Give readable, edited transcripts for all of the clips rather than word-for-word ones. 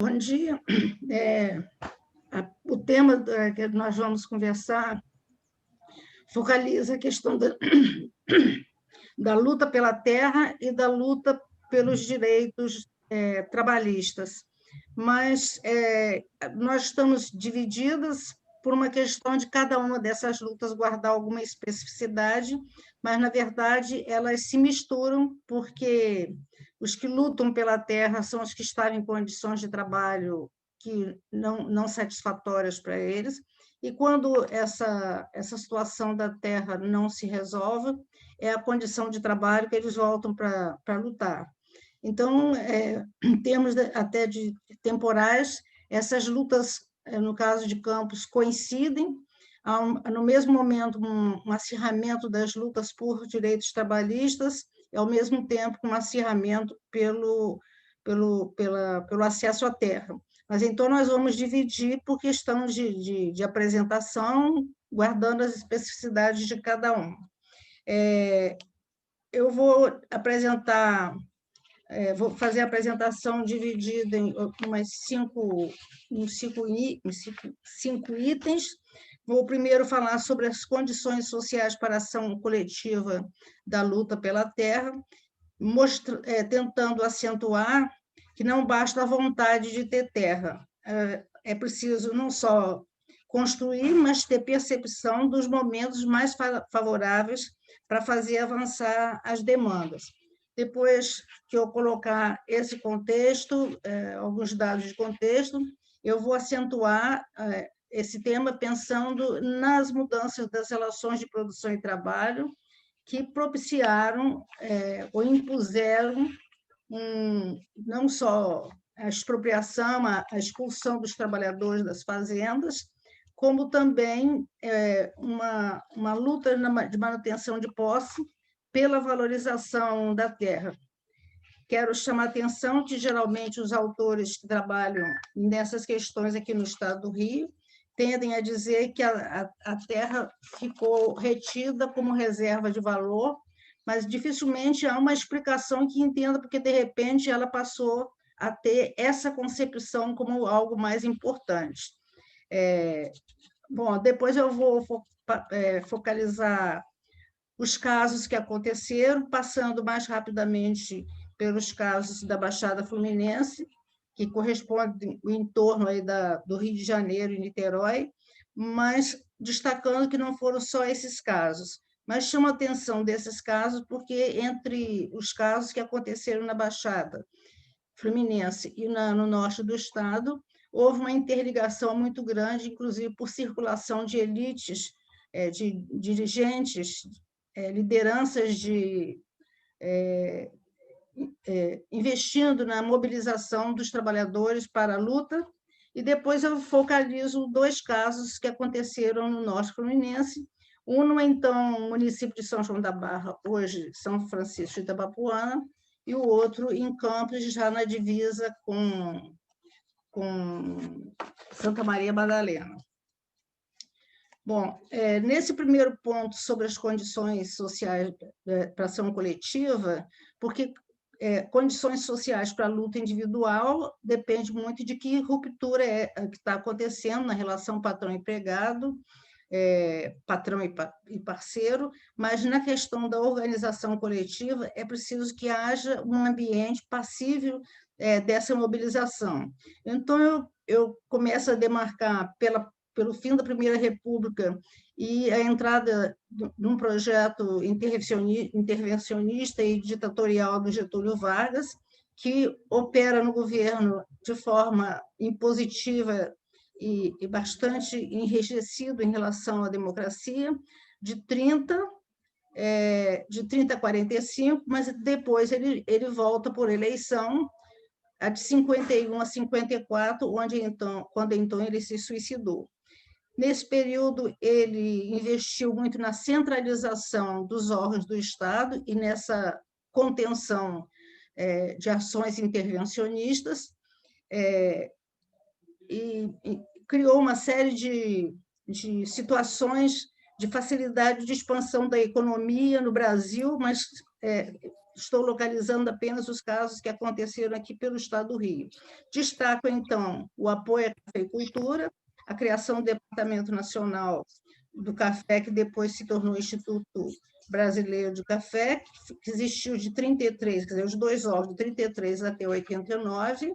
Bom dia. O tema que nós vamos conversar focaliza a questão da luta pela terra e da luta pelos direitos trabalhistas. Mas nós estamos divididas por uma questão de cada uma dessas lutas guardar alguma especificidade, mas, na verdade, elas se misturam, porque os que lutam pela terra são os que estavam em condições de trabalho que não satisfatórias para eles, e quando essa situação da terra não se resolve, é a condição de trabalho que eles voltam para lutar. Então, em termos até de temporais, essas lutas, no caso de Campos, coincidem. Há, no mesmo momento, um acirramento das lutas por direitos trabalhistas, e, ao mesmo tempo, um acirramento pelo acesso à terra. Mas, então, nós vamos dividir por questão de apresentação, guardando as especificidades de cada um. Eu vou fazer a apresentação dividida em cinco itens. Vou primeiro falar sobre as condições sociais para a ação coletiva da luta pela terra, tentando acentuar que não basta a vontade de ter terra, é preciso não só construir, mas ter percepção dos momentos mais favoráveis para fazer avançar as demandas. Depois que eu colocar esse contexto, alguns dados de contexto, eu vou acentuar esse tema pensando nas mudanças das relações de produção e trabalho que propiciaram ou impuseram não só a expropriação, a expulsão dos trabalhadores das fazendas, como também uma luta de manutenção de posse pela valorização da terra. Quero chamar a atenção que, geralmente, os autores que trabalham nessas questões aqui no estado do Rio tendem a dizer que a terra ficou retida como reserva de valor, mas dificilmente há uma explicação que entenda porque, de repente, ela passou a ter essa concepção como algo mais importante. Bom, depois eu vou focalizar os casos que aconteceram, passando mais rapidamente pelos casos da Baixada Fluminense, que correspondem ao entorno aí do Rio de Janeiro e Niterói, mas destacando que não foram só esses casos. Mas chamo a atenção desses casos porque, entre os casos que aconteceram na Baixada Fluminense e no norte do estado, houve uma interligação muito grande, inclusive por circulação de elites, de dirigentes, lideranças investindo na mobilização dos trabalhadores para a luta. E depois eu focalizo dois casos que aconteceram no norte fluminense, um no então município de São João da Barra, hoje São Francisco de Itabapoana, e o outro em Campos, já na divisa com Santa Maria Madalena. Bom, nesse primeiro ponto sobre as condições sociais para a ação coletiva, porque condições sociais para a luta individual depende muito de que ruptura que está acontecendo na relação patrão-empregado, patrão e parceiro, mas na questão da organização coletiva é preciso que haja um ambiente passível dessa mobilização. Então, eu começo a demarcar pelo fim da Primeira República e a entrada de um projeto intervencionista e ditatorial do Getúlio Vargas, que opera no governo de forma impositiva e bastante enrijecido em relação à democracia, de 30 a 45, mas depois ele volta por eleição, a de 51 a 54, quando então ele se suicidou. Nesse período, ele investiu muito na centralização dos órgãos do Estado e nessa contenção de ações intervencionistas, e criou uma série de situações de facilidade de expansão da economia no Brasil, mas estou localizando apenas os casos que aconteceram aqui pelo Estado do Rio. Destaco, então, o apoio à cafeicultura, a criação do Departamento Nacional do Café, que depois se tornou Instituto Brasileiro de Café, que existiu de 33, quer dizer, os 2 órgãos, de 33 até 89,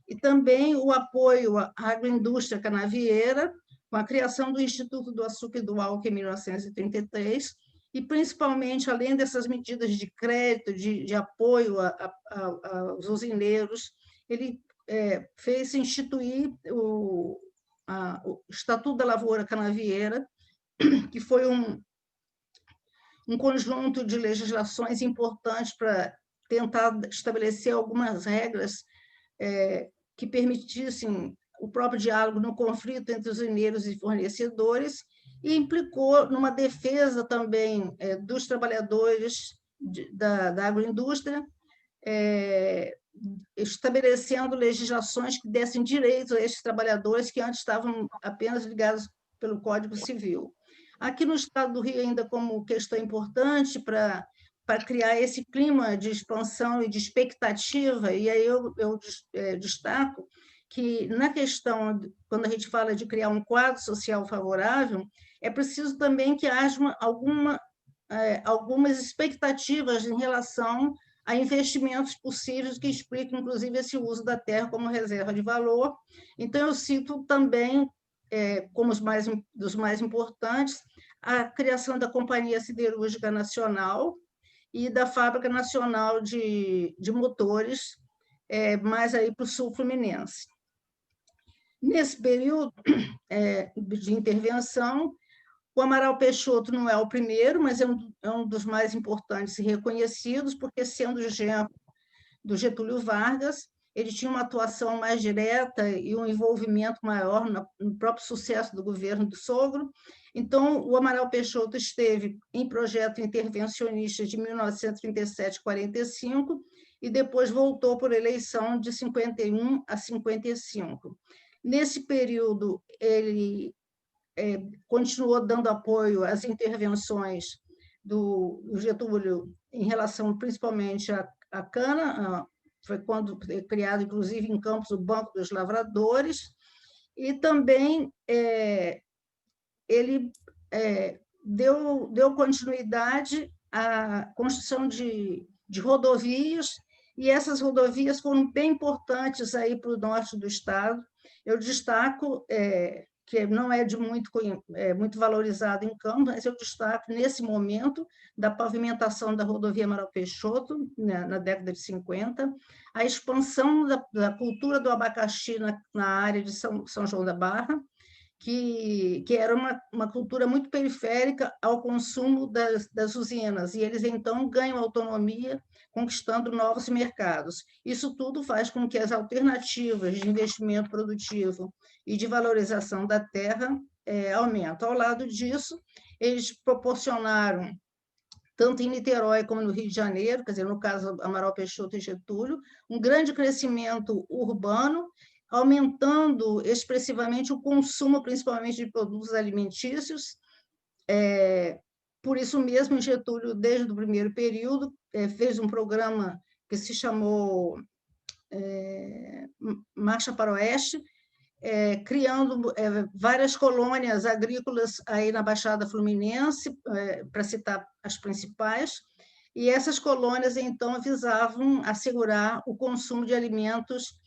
e também o apoio à agroindústria canavieira, com a criação do Instituto do Açúcar e do Álcool em 1933, e principalmente, além dessas medidas de crédito, de apoio aos usineiros, ele fez instituir o Estatuto da Lavoura Canavieira, que foi um conjunto de legislações importantes para tentar estabelecer algumas regras que permitissem o próprio diálogo no conflito entre usineiros e fornecedores, e implicou numa defesa também dos trabalhadores da agroindústria, estabelecendo legislações que dessem direitos a esses trabalhadores que antes estavam apenas ligados pelo Código Civil. Aqui no Estado do Rio, ainda como questão importante para criar esse clima de expansão e de expectativa, e aí eu destaco que, na questão, quando a gente fala de criar um quadro social favorável, é preciso também que haja algumas expectativas em relação a investimentos possíveis que explicam, inclusive, esse uso da terra como reserva de valor. Então, eu cito também, como dos mais importantes, a criação da Companhia Siderúrgica Nacional e da Fábrica Nacional de Motores, mais aí para o sul fluminense. Nesse período de intervenção, o Amaral Peixoto não é o primeiro, mas é um dos mais importantes e reconhecidos, porque, sendo genro do Getúlio Vargas, ele tinha uma atuação mais direta e um envolvimento maior no próprio sucesso do governo do sogro. Então, o Amaral Peixoto esteve em projeto intervencionista de 1937 a 45 e depois voltou por eleição de 51 a 55. Nesse período, ele continuou dando apoio às intervenções do Getúlio em relação principalmente à cana. Foi quando foi criado, inclusive, em Campos, o Banco dos Lavradores, e também ele deu continuidade à construção de rodovias, e essas rodovias foram bem importantes aí para o norte do estado. Eu destaco que não é muito valorizado em Campos, mas eu destaco, nesse momento, da pavimentação da rodovia Amaral Peixoto, na década de 50, a expansão da cultura do abacaxi na área de São João da Barra, que era uma cultura muito periférica ao consumo das usinas, e eles, então, ganham autonomia, conquistando novos mercados. Isso tudo faz com que as alternativas de investimento produtivo e de valorização da terra aumentem. Ao lado disso, eles proporcionaram, tanto em Niterói como no Rio de Janeiro, quer dizer, no caso Amaral Peixoto e Getúlio, um grande crescimento urbano, aumentando expressivamente o consumo, principalmente de produtos alimentícios. Por isso mesmo, Getúlio, desde o primeiro período, fez um programa que se chamou Marcha para o Oeste, criando várias colônias agrícolas aí na Baixada Fluminense, para citar as principais, e essas colônias, então, visavam assegurar o consumo de alimentos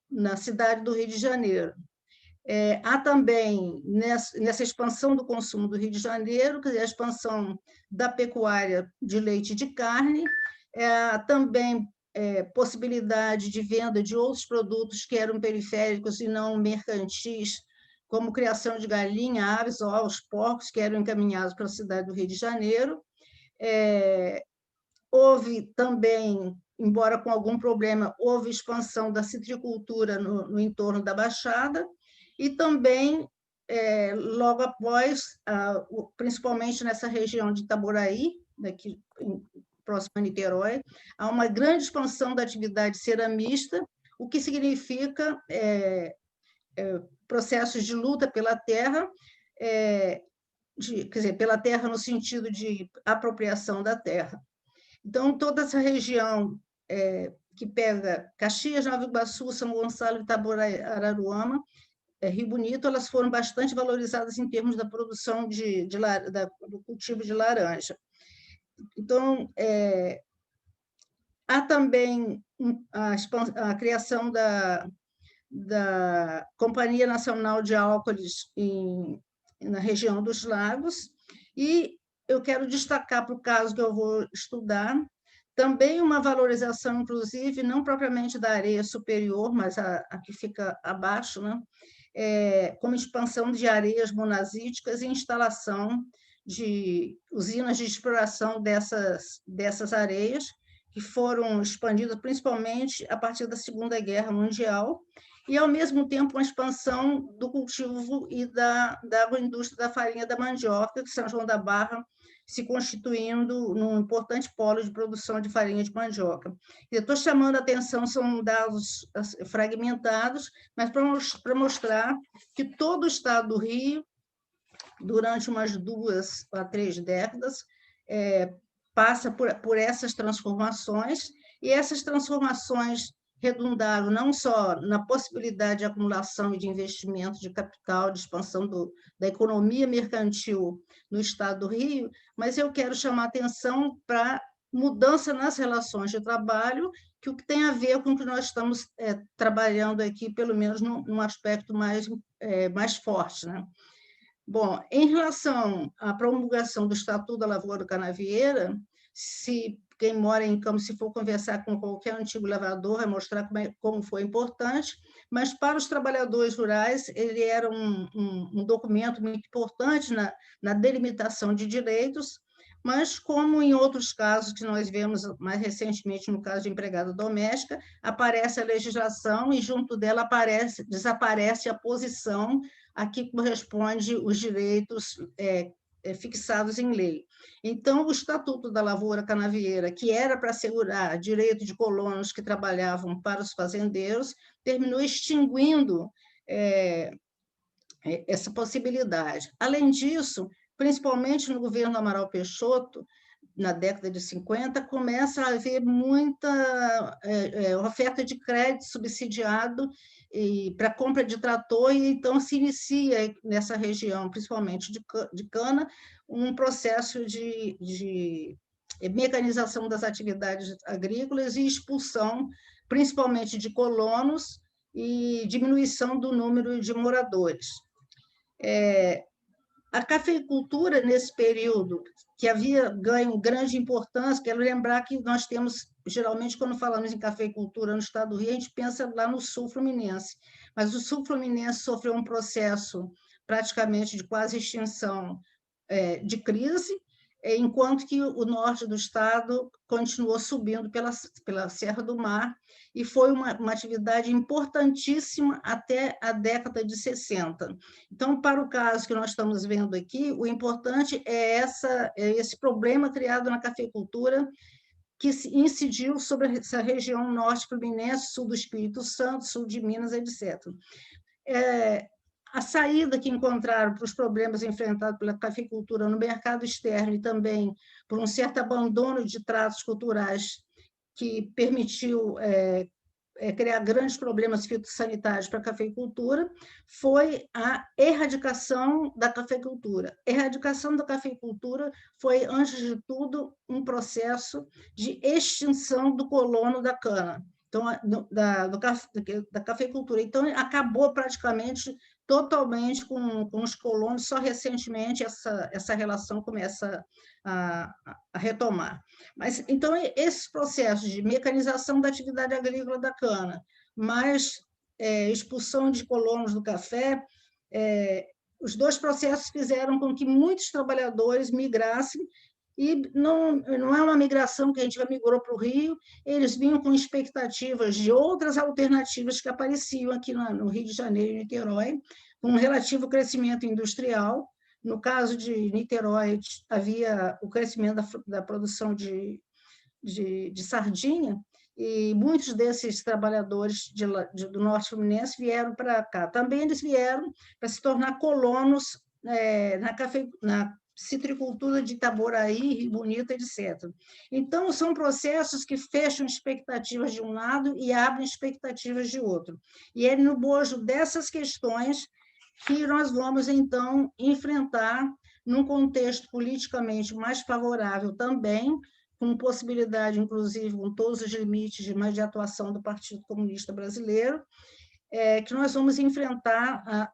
na cidade do Rio de Janeiro. Há também, nessa expansão do consumo do Rio de Janeiro, quer dizer, a expansão da pecuária de leite e de carne, também possibilidade de venda de outros produtos que eram periféricos e não mercantis, como criação de galinha, aves, ovos, porcos, que eram encaminhados para a cidade do Rio de Janeiro. Houve também, embora com algum problema, houve expansão da citricultura no entorno da Baixada, e também, logo após, principalmente nessa região de Itaboraí, daqui próximo a Niterói, há uma grande expansão da atividade ceramista, o que significa processos de luta pela terra, quer dizer, pela terra no sentido de apropriação da terra. Então, toda essa região que pega Caxias, Nova Iguaçu, São Gonçalo, Itaboraí, Araruama, Rio Bonito, elas foram bastante valorizadas em termos da produção do cultivo de laranja. Então, há também a criação da Companhia Nacional de Álcools na região dos lagos, e eu quero destacar, para o caso que eu vou estudar, também uma valorização, inclusive, não propriamente da areia superior, mas a que fica abaixo, né? Como expansão de areias monazíticas e instalação de usinas de exploração dessas areias, que foram expandidas principalmente a partir da Segunda Guerra Mundial, e, ao mesmo tempo, uma expansão do cultivo e da agroindústria da farinha da mandioca, que São João da Barra se constituindo num importante polo de produção de farinha de mandioca. Eu estou chamando a atenção, são dados fragmentados, mas para mostrar que todo o estado do Rio, durante umas 2 a 3 décadas, passa por essas transformações, e essas transformações redundaram não só na possibilidade de acumulação e de investimento de capital, de expansão da economia mercantil no estado do Rio, mas eu quero chamar a atenção para mudança nas relações de trabalho, que o que tem a ver com o que nós estamos trabalhando aqui, pelo menos num aspecto mais forte, né? Bom, em relação à promulgação do Estatuto da Lavoura Canavieira, se quem mora em Campos, se for conversar com qualquer antigo lavrador, vai mostrar como foi importante, mas para os trabalhadores rurais, ele era um documento muito importante na delimitação de direitos, mas, como em outros casos que nós vemos mais recentemente, no caso de empregada doméstica, aparece a legislação e, junto dela, desaparece a posição a que corresponde os direitos fixados em lei. Então, o Estatuto da Lavoura Canavieira, que era para assegurar direito de colonos que trabalhavam para os fazendeiros, terminou extinguindo essa possibilidade. Além disso, principalmente no governo Amaral Peixoto, na década de 50, começa a haver muita oferta de crédito subsidiado para compra de trator, e então se inicia nessa região, principalmente de cana, um processo de mecanização das atividades agrícolas e expulsão, principalmente de colonos, e diminuição do número de moradores. A cafeicultura, nesse período, que havia ganho grande importância, quero lembrar que nós temos, geralmente, quando falamos em cafeicultura no estado do Rio, a gente pensa lá no sul fluminense, mas o sul fluminense sofreu um processo praticamente de quase extinção de crise, enquanto que o norte do estado continuou subindo pela Serra do Mar, e foi uma atividade importantíssima até a década de 60. Então, para o caso que nós estamos vendo aqui, o importante é esse problema criado na cafeicultura, que incidiu sobre essa região norte fluminense, sul do Espírito Santo, sul de Minas, etc. A saída que encontraram para os problemas enfrentados pela cafeicultura no mercado externo, e também por um certo abandono de tratos culturais que permitiu criar grandes problemas fitossanitários para a cafeicultura, foi a erradicação da cafeicultura. A erradicação da cafeicultura foi, antes de tudo, um processo de extinção do colono da cana, então, da cafeicultura. Então, acabou praticamente totalmente com os colonos. Só recentemente essa relação começa a retomar. Mas, então, esses processos de mecanização da atividade agrícola da cana, mais expulsão de colonos do café, os dois processos fizeram com que muitos trabalhadores migrassem, e não é uma migração que a gente migrou para o Rio, eles vinham com expectativas de outras alternativas que apareciam aqui no Rio de Janeiro e Niterói, com um relativo crescimento industrial. No caso de Niterói, havia o crescimento da produção de sardinha, e muitos desses trabalhadores do norte fluminense vieram para cá. Também eles vieram para se tornar colonos na citricultura de Itaboraí, Rio Bonito, etc. Então, são processos que fecham expectativas de um lado e abrem expectativas de outro. E é no bojo dessas questões que nós vamos, então, enfrentar, num contexto politicamente mais favorável também, com possibilidade, inclusive, com todos os limites de atuação do Partido Comunista Brasileiro, que nós vamos enfrentar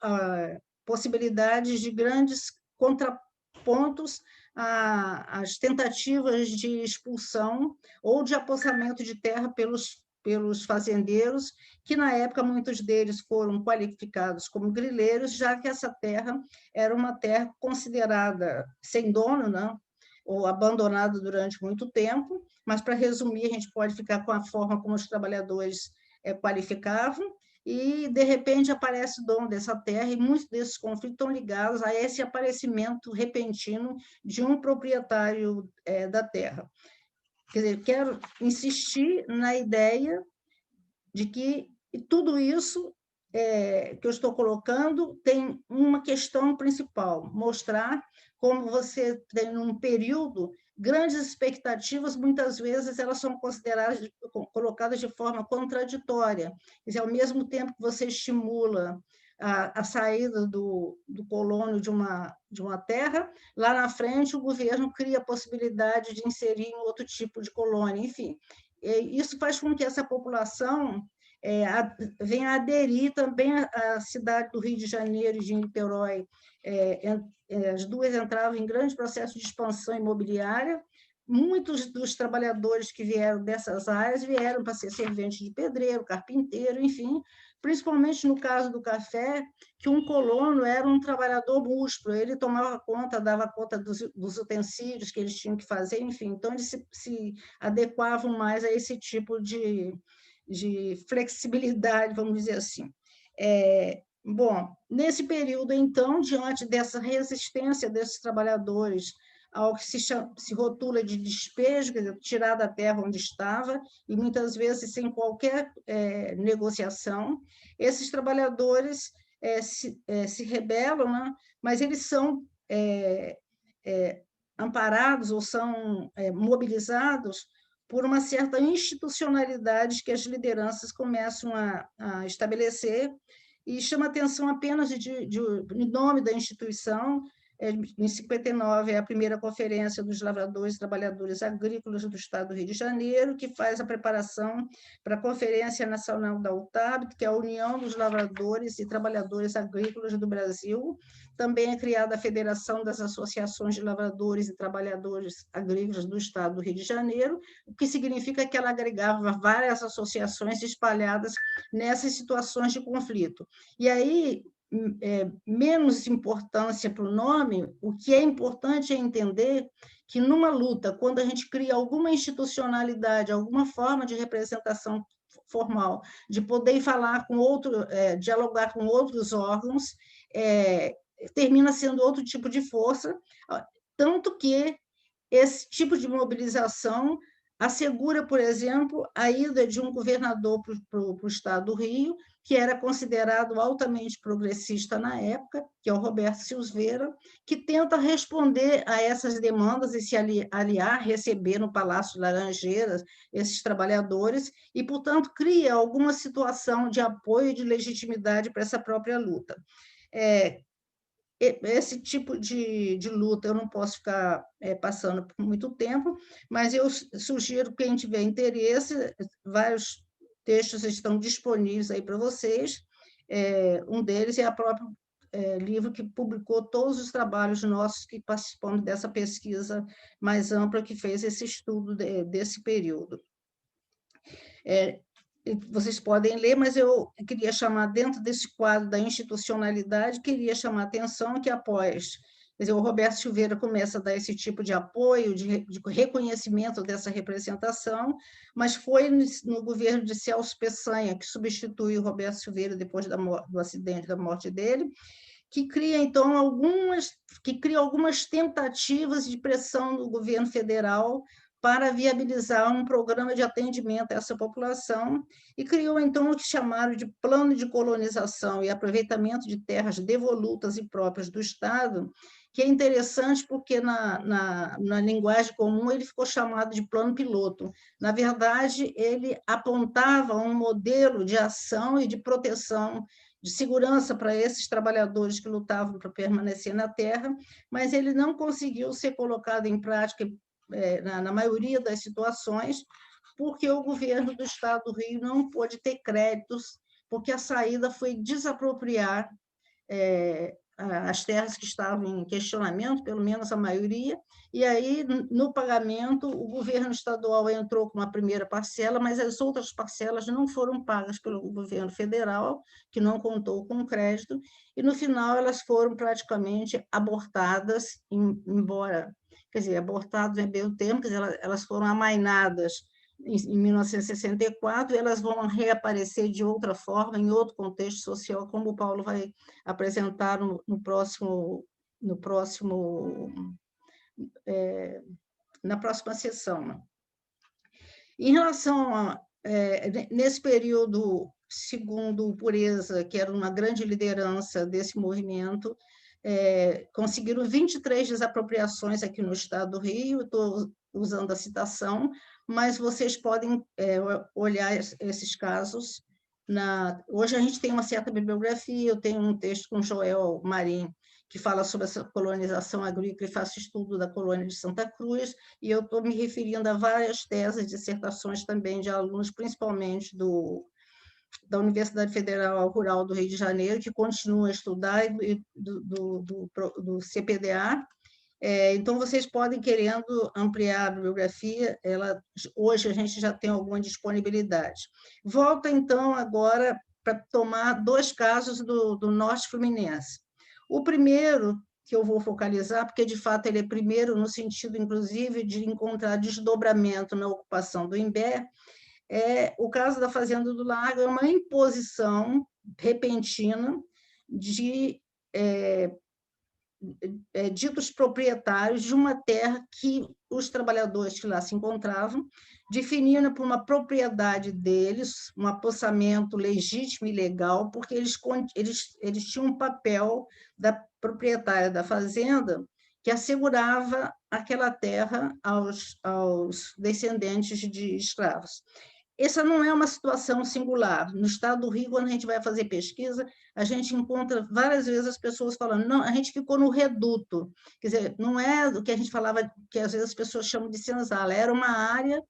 possibilidades de grandes contrapontos às tentativas de expulsão ou de apossamento de terra pelos fazendeiros, que na época muitos deles foram qualificados como grileiros, já que essa terra era uma terra considerada sem dono, né? Ou abandonada durante muito tempo, mas, para resumir, a gente pode ficar com a forma como os trabalhadores qualificavam, e, de repente, aparece o dono dessa terra, e muitos desses conflitos estão ligados a esse aparecimento repentino de um proprietário da terra. Quer dizer, quero insistir na ideia de que tudo isso que eu estou colocando tem uma questão principal: mostrar como você tem, num período, grandes expectativas, muitas vezes elas são consideradas, colocadas de forma contraditória. Quer dizer, ao mesmo tempo que você estimula a saída do colono de uma terra, lá na frente o governo cria a possibilidade de inserir em outro tipo de colônia, enfim. Isso faz com que essa população venha aderir também à cidade do Rio de Janeiro e de Niterói. As duas entravam em grande processo de expansão imobiliária. Muitos dos trabalhadores que vieram dessas áreas vieram para ser servente de pedreiro, carpinteiro, enfim, principalmente no caso do café, que um colono era um trabalhador múltiplo, ele tomava conta, dava conta dos utensílios que eles tinham que fazer, enfim, então eles se adequavam mais a esse tipo de flexibilidade, vamos dizer assim. Bom, nesse período, então, diante dessa resistência desses trabalhadores ao que se rotula de despejo, quer dizer, tirar da terra onde estava, e muitas vezes sem qualquer negociação, esses trabalhadores se rebelam, né? Mas eles são amparados ou são mobilizados por uma certa institucionalidade que as lideranças começam a estabelecer, e chama atenção apenas em nome da instituição. Em 59, é a primeira Conferência dos Lavradores e Trabalhadores Agrícolas do Estado do Rio de Janeiro, que faz a preparação para a Conferência Nacional da UTAB, que é a União dos Lavradores e Trabalhadores Agrícolas do Brasil. Também é criada a Federação das Associações de Lavradores e Trabalhadores Agrícolas do Estado do Rio de Janeiro, o que significa que ela agregava várias associações espalhadas nessas situações de conflito. E aí, menos importância para o nome, o que é importante é entender que, numa luta, quando a gente cria alguma institucionalidade, alguma forma de representação formal, de poder falar com dialogar com outros órgãos, termina sendo outro tipo de força, tanto que esse tipo de mobilização assegura, por exemplo, a ida de um governador para o estado do Rio, que era considerado altamente progressista na época, que é o Roberto Silveira, que tenta responder a essas demandas e se aliar, receber no Palácio Laranjeiras esses trabalhadores, e, portanto, cria alguma situação de apoio e de legitimidade para essa própria luta. Esse tipo de luta eu não posso ficar passando por muito tempo, mas eu sugiro que quem tiver interesse, vários textos estão disponíveis aí para vocês. Um deles é o próprio livro que publicou todos os trabalhos nossos que participamos dessa pesquisa mais ampla que fez esse estudo desse período. Vocês podem ler, mas eu queria chamar, dentro desse quadro da institucionalidade, queria chamar a atenção que, após, quer dizer, o Roberto Silveira começa a dar esse tipo de apoio, de reconhecimento dessa representação, mas foi no governo de Celso Peçanha, que substitui o Roberto Silveira depois do acidente, da morte dele, que cria, então, algumas tentativas de pressão do governo federal para viabilizar um programa de atendimento a essa população, e criou, então, o que chamaram de Plano de Colonização e Aproveitamento de Terras Devolutas e Próprias do Estado, que é interessante porque na linguagem comum ele ficou chamado de plano piloto. Na verdade, ele apontava um modelo de ação e de proteção, de segurança para esses trabalhadores que lutavam para permanecer na terra, mas ele não conseguiu ser colocado em prática na maioria das situações, porque o governo do Estado do Rio não pôde ter créditos, porque a saída foi desapropriar as terras que estavam em questionamento, pelo menos a maioria, e aí, no pagamento, o governo estadual entrou com uma primeira parcela, mas as outras parcelas não foram pagas pelo governo federal, que não contou com crédito, e, no final, elas foram praticamente abortadas, embora, quer dizer, abortadas é bem o termo, quer dizer, elas foram amainadas em 1964, elas vão reaparecer de outra forma, em outro contexto social, como o Paulo vai apresentar na próxima sessão. Em relação nesse período, segundo o Pureza, que era uma grande liderança desse movimento, conseguiram 23 desapropriações aqui no Estado do Rio, estou usando a citação, mas vocês podem olhar esses casos. Hoje a gente tem uma certa bibliografia, eu tenho um texto com Joel Marim, que fala sobre essa colonização agrícola e faço estudo da colônia de Santa Cruz, e eu estou me referindo a várias teses, dissertações também de alunos, principalmente da Universidade Federal Rural do Rio de Janeiro, que continuam a estudar, e do CPDA. Então, vocês podem, querendo ampliar a bibliografia, hoje a gente já tem alguma disponibilidade. Volta, então, agora para tomar 2 casos do Norte Fluminense. O primeiro, que eu vou focalizar, porque, de fato, ele é primeiro no sentido, inclusive, de encontrar desdobramento na ocupação do Imbé, o caso da Fazenda do Lago é uma imposição repentina de ditos proprietários de uma terra que os trabalhadores que lá se encontravam definiram por uma propriedade deles, um apossamento legítimo e legal, porque eles tinham um papel da proprietária da fazenda que assegurava aquela terra aos descendentes de escravos. Essa não é uma situação singular. No Estado do Rio, quando a gente vai fazer pesquisa, a gente encontra várias vezes as pessoas falando, não, a gente ficou no reduto. Quer dizer, não é o que a gente falava, que às vezes as pessoas chamam de senzala, era uma área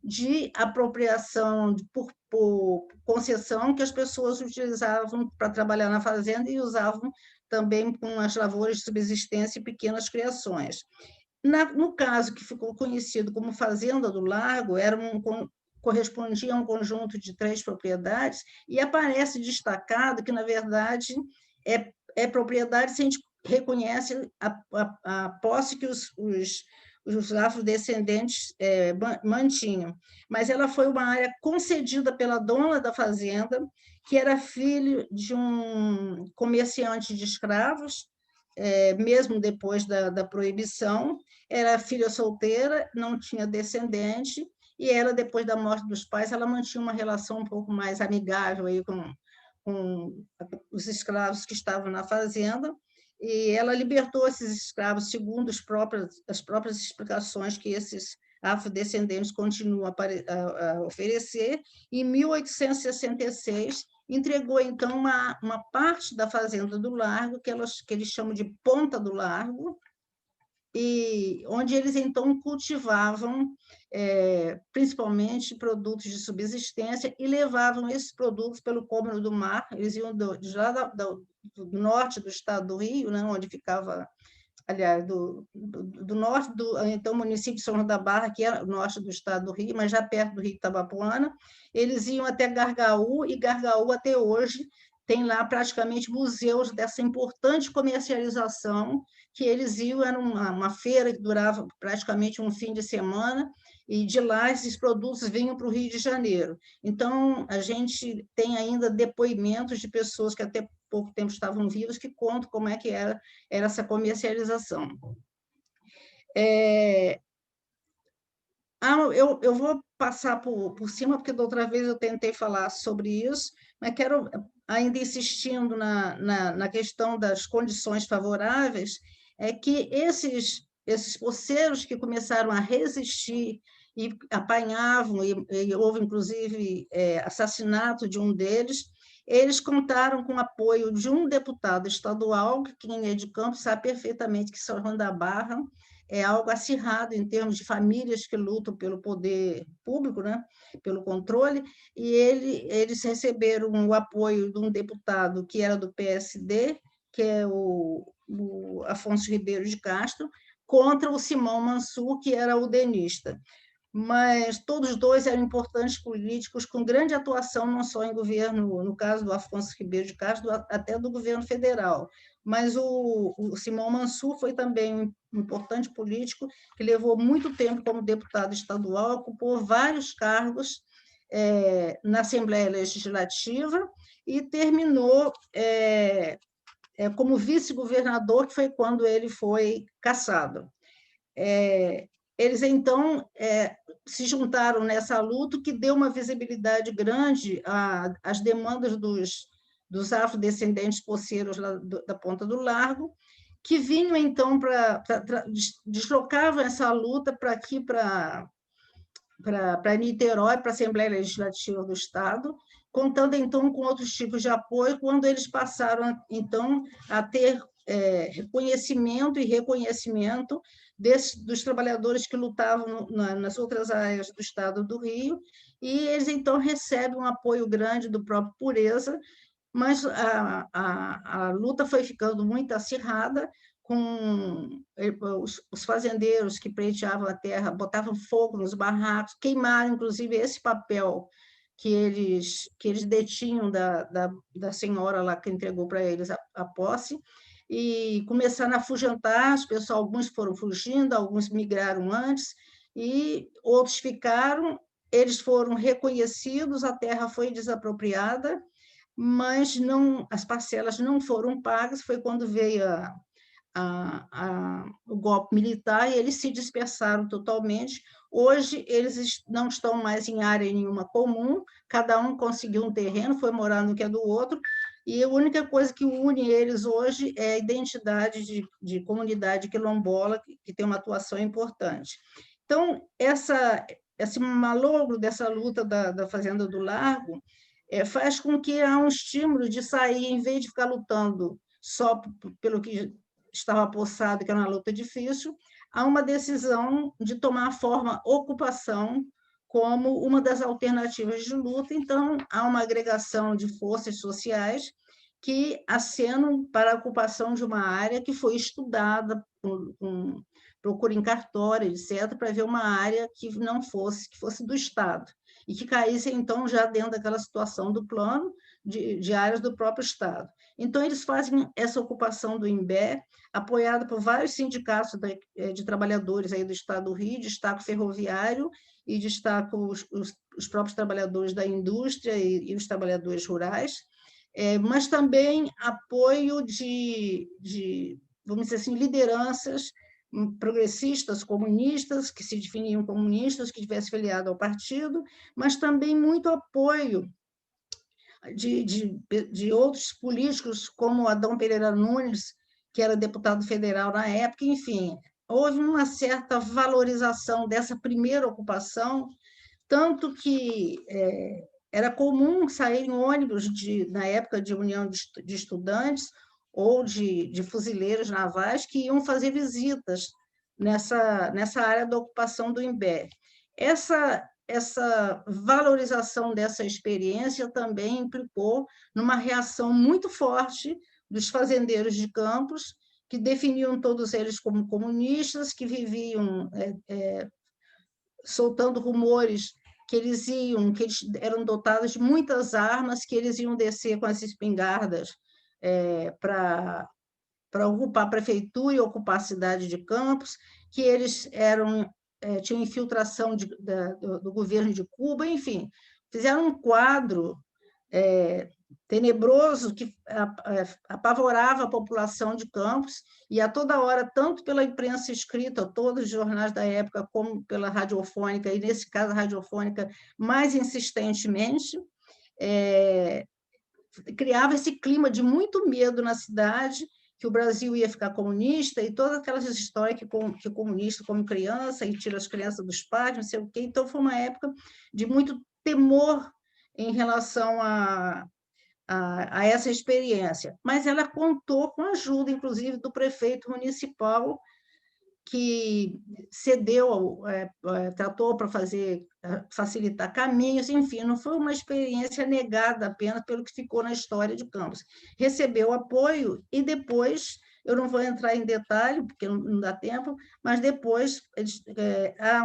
de apropriação por concessão que as pessoas utilizavam para trabalhar na fazenda e usavam também com as lavouras de subsistência e pequenas criações. No caso que ficou conhecido como Fazenda do Lago, correspondia a um conjunto de 3 propriedades, e aparece destacado que, na verdade, é propriedade se a gente reconhece a posse que os afrodescendentes mantinham. Mas ela foi uma área concedida pela dona da fazenda, que era filho de um comerciante de escravos, mesmo depois da proibição, era filha solteira, não tinha descendente, e ela, depois da morte dos pais, ela mantinha uma relação um pouco mais amigável aí com os escravos que estavam na fazenda, e ela libertou esses escravos segundo as próprias explicações que esses afrodescendentes continuam a oferecer. Em 1866, entregou, então, uma parte da Fazenda do Largo, que eles chamam de Ponta do Largo, e onde eles, então, cultivavam principalmente produtos de subsistência e levavam esses produtos pelo cômodo do mar. Eles iam do norte do estado do Rio, né, onde ficava, aliás, do norte então, município de São João da Barra, que é o norte do estado do Rio, mas já perto do Rio Itabapoana, eles iam até Gargaú, e Gargaú, até hoje, tem lá praticamente museus dessa importante comercialização, que eles iam, era uma feira que durava praticamente um fim de semana, e de lá esses produtos vinham para o Rio de Janeiro. Então, a gente tem ainda depoimentos de pessoas que até pouco tempo estavam vivas, que contam como é que era essa comercialização. Eu vou passar por cima, porque da outra vez eu tentei falar sobre isso, mas quero, ainda insistindo na questão das condições favoráveis, é que esses poceiros que começaram a resistir e apanhavam, e houve, inclusive, assassinato de um deles, eles contaram com o apoio de um deputado estadual, que quem é de Campos sabe perfeitamente que São João da Barra é algo acirrado em termos de famílias que lutam pelo poder público, né? Pelo controle, e eles receberam o apoio de um deputado que era do PSD, que é o Afonso Ribeiro de Castro, contra o Simão Mansur, que era o udenista. Mas todos dois eram importantes políticos com grande atuação, não só em governo, no caso do Afonso Ribeiro de Castro, até do governo federal. Mas o Simão Mansur foi também um importante político que levou muito tempo como deputado estadual, ocupou vários cargos na Assembleia Legislativa e terminou como vice-governador, que foi quando ele foi cassado. Eles, então, se juntaram nessa luta, que deu uma visibilidade grande às demandas dos afrodescendentes poceiros lá da Ponta do Largo, que vinham, então, deslocavam essa luta para aqui, para Niterói, para a Assembleia Legislativa do Estado, contando, então, com outros tipos de apoio, quando eles passaram, então, a ter reconhecimento e reconhecimento dos trabalhadores que lutavam nas outras áreas do Estado do Rio, e eles, então, recebem um apoio grande do próprio Pureza, mas a luta foi ficando muito acirrada, com os fazendeiros que pleiteavam a terra, botavam fogo nos barracos, queimaram, inclusive, esse papel que eles detinham da senhora lá que entregou para eles a posse, e começaram a afugentar as pessoas, alguns foram fugindo, alguns migraram antes, e outros ficaram, eles foram reconhecidos, a terra foi desapropriada, mas as parcelas não foram pagas, foi quando veio o golpe militar e eles se dispersaram totalmente. Hoje, eles não estão mais em área nenhuma comum, cada um conseguiu um terreno, foi morar no que é do outro, e a única coisa que une eles hoje é a identidade de comunidade quilombola, que tem uma atuação importante. Então, esse malogro dessa luta da Fazenda do Largo faz com que há um estímulo de sair, em vez de ficar lutando só pelo que estava possado, que era uma luta difícil, há uma decisão de tomar a forma ocupação como uma das alternativas de luta. Então, há uma agregação de forças sociais que acenam para a ocupação de uma área que foi estudada, procura em cartório, etc., para ver uma área que fosse do Estado, e que caísse, então, já dentro daquela situação do plano de áreas do próprio Estado. Então, eles fazem essa ocupação do Imbé, apoiada por vários sindicatos de trabalhadores aí do Estado do Rio, destaca o ferroviário e destaca os próprios trabalhadores da indústria e os trabalhadores rurais, mas também apoio vamos dizer assim, lideranças progressistas, comunistas, que se definiam comunistas, que tivessem filiado ao partido, mas também muito apoio de outros políticos, como Adão Pereira Nunes, que era deputado federal na época, enfim, houve uma certa valorização dessa primeira ocupação, tanto que era comum sair em ônibus, na época de união de estudantes, ou de fuzileiros navais, que iam fazer visitas nessa área da ocupação do Imbé. Essa valorização dessa experiência também implicou numa reação muito forte dos fazendeiros de Campos, que definiam todos eles como comunistas, que viviam soltando rumores que eles eram dotados de muitas armas, que eles iam descer com as espingardas para ocupar a prefeitura e ocupar a cidade de Campos, que eles tinham infiltração do governo de Cuba, enfim, fizeram um quadro tenebroso que apavorava a população de Campos, e a toda hora, tanto pela imprensa escrita, todos os jornais da época, como pela radiofônica, e nesse caso a radiofônica mais insistentemente, criava esse clima de muito medo na cidade, que o Brasil ia ficar comunista, e todas aquelas histórias que o comunista come criança e tira as crianças dos pais, não sei o quê. Então, foi uma época de muito temor em relação a essa experiência. Mas ela contou com a ajuda, inclusive, do prefeito municipal, que cedeu, tratou para facilitar caminhos, enfim, não foi uma experiência negada apenas pelo que ficou na história de Campos. Recebeu apoio e depois, eu não vou entrar em detalhe, porque não dá tempo, mas depois há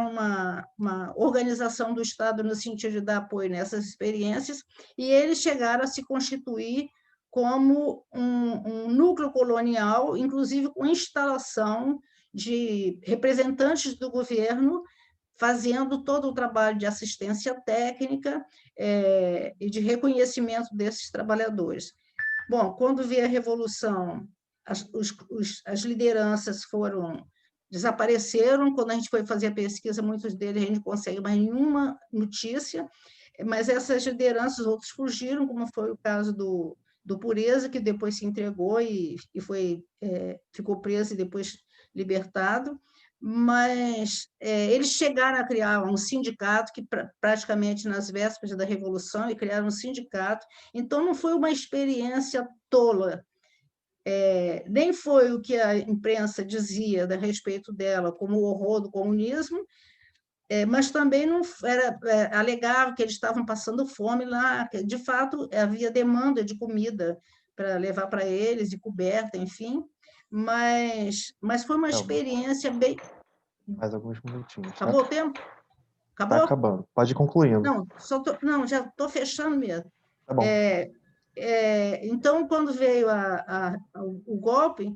uma organização do Estado no sentido de dar apoio nessas experiências, e eles chegaram a se constituir como um núcleo colonial, inclusive com instalação de representantes do governo fazendo todo o trabalho de assistência técnica e de reconhecimento desses trabalhadores. Bom, quando veio a Revolução, as lideranças desapareceram. Quando a gente foi fazer a pesquisa, muitos deles a gente não consegue mais nenhuma notícia, mas essas lideranças, outros fugiram, como foi o caso do Pureza, que depois se entregou e ficou preso e depois libertado, mas eles chegaram a criar um sindicato, que praticamente nas vésperas da Revolução, e criaram um sindicato. Então, não foi uma experiência tola, nem foi o que a imprensa dizia a respeito dela como o horror do comunismo, mas também não alegava que eles estavam passando fome lá. De fato, havia demanda de comida para levar para eles, de coberta, enfim, mas foi uma experiência bem... Mais alguns minutinhos. Acabou o tempo? Acabou? Está acabando. Pode ir concluindo. Não, já estou fechando mesmo. Tá bom. Então, quando veio o golpe,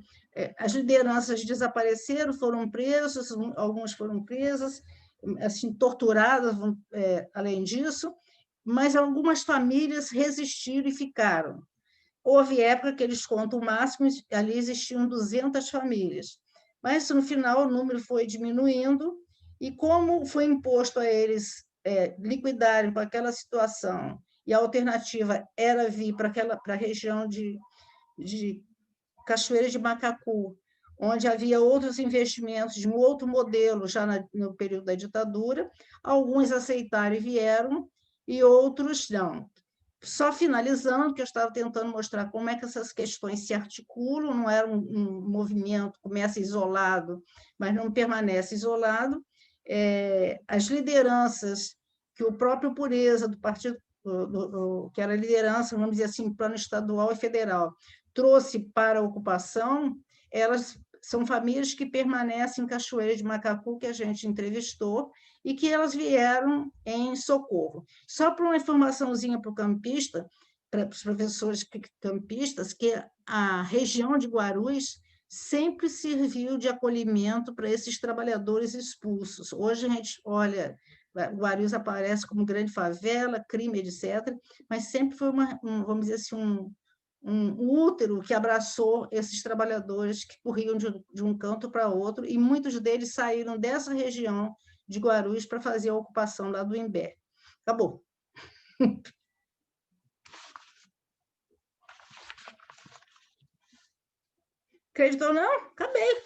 as lideranças desapareceram, foram presos, alguns foram presas, assim, torturadas, além disso, mas algumas famílias resistiram e ficaram. Houve época que eles contam o máximo, ali existiam 200 famílias, mas no final o número foi diminuindo, e como foi imposto a eles liquidarem com aquela situação, e a alternativa era vir para a região de Cachoeira de Macacu, onde havia outros investimentos de um outro modelo já no período da ditadura, alguns aceitaram e vieram, e outros não. Só finalizando, que eu estava tentando mostrar como é que essas questões se articulam, não era um movimento que começa isolado, mas não permanece isolado. As lideranças que o próprio Pureza, do partido, que era a liderança, vamos dizer assim, plano estadual e federal, trouxe para a ocupação, elas são famílias que permanecem em Cachoeira de Macacu, que a gente entrevistou, e que elas vieram em socorro. Só para uma informaçãozinha para o campista, para os professores campistas, que a região de Guarulhos sempre serviu de acolhimento para esses trabalhadores expulsos. Hoje a gente olha, Guarulhos aparece como grande favela, crime, etc., mas sempre foi vamos dizer assim, um útero que abraçou esses trabalhadores que corriam de um canto para outro, e muitos deles saíram dessa região de Guarulhos para fazer a ocupação lá do Imbé. Acabou. Acreditou, não? Acabei.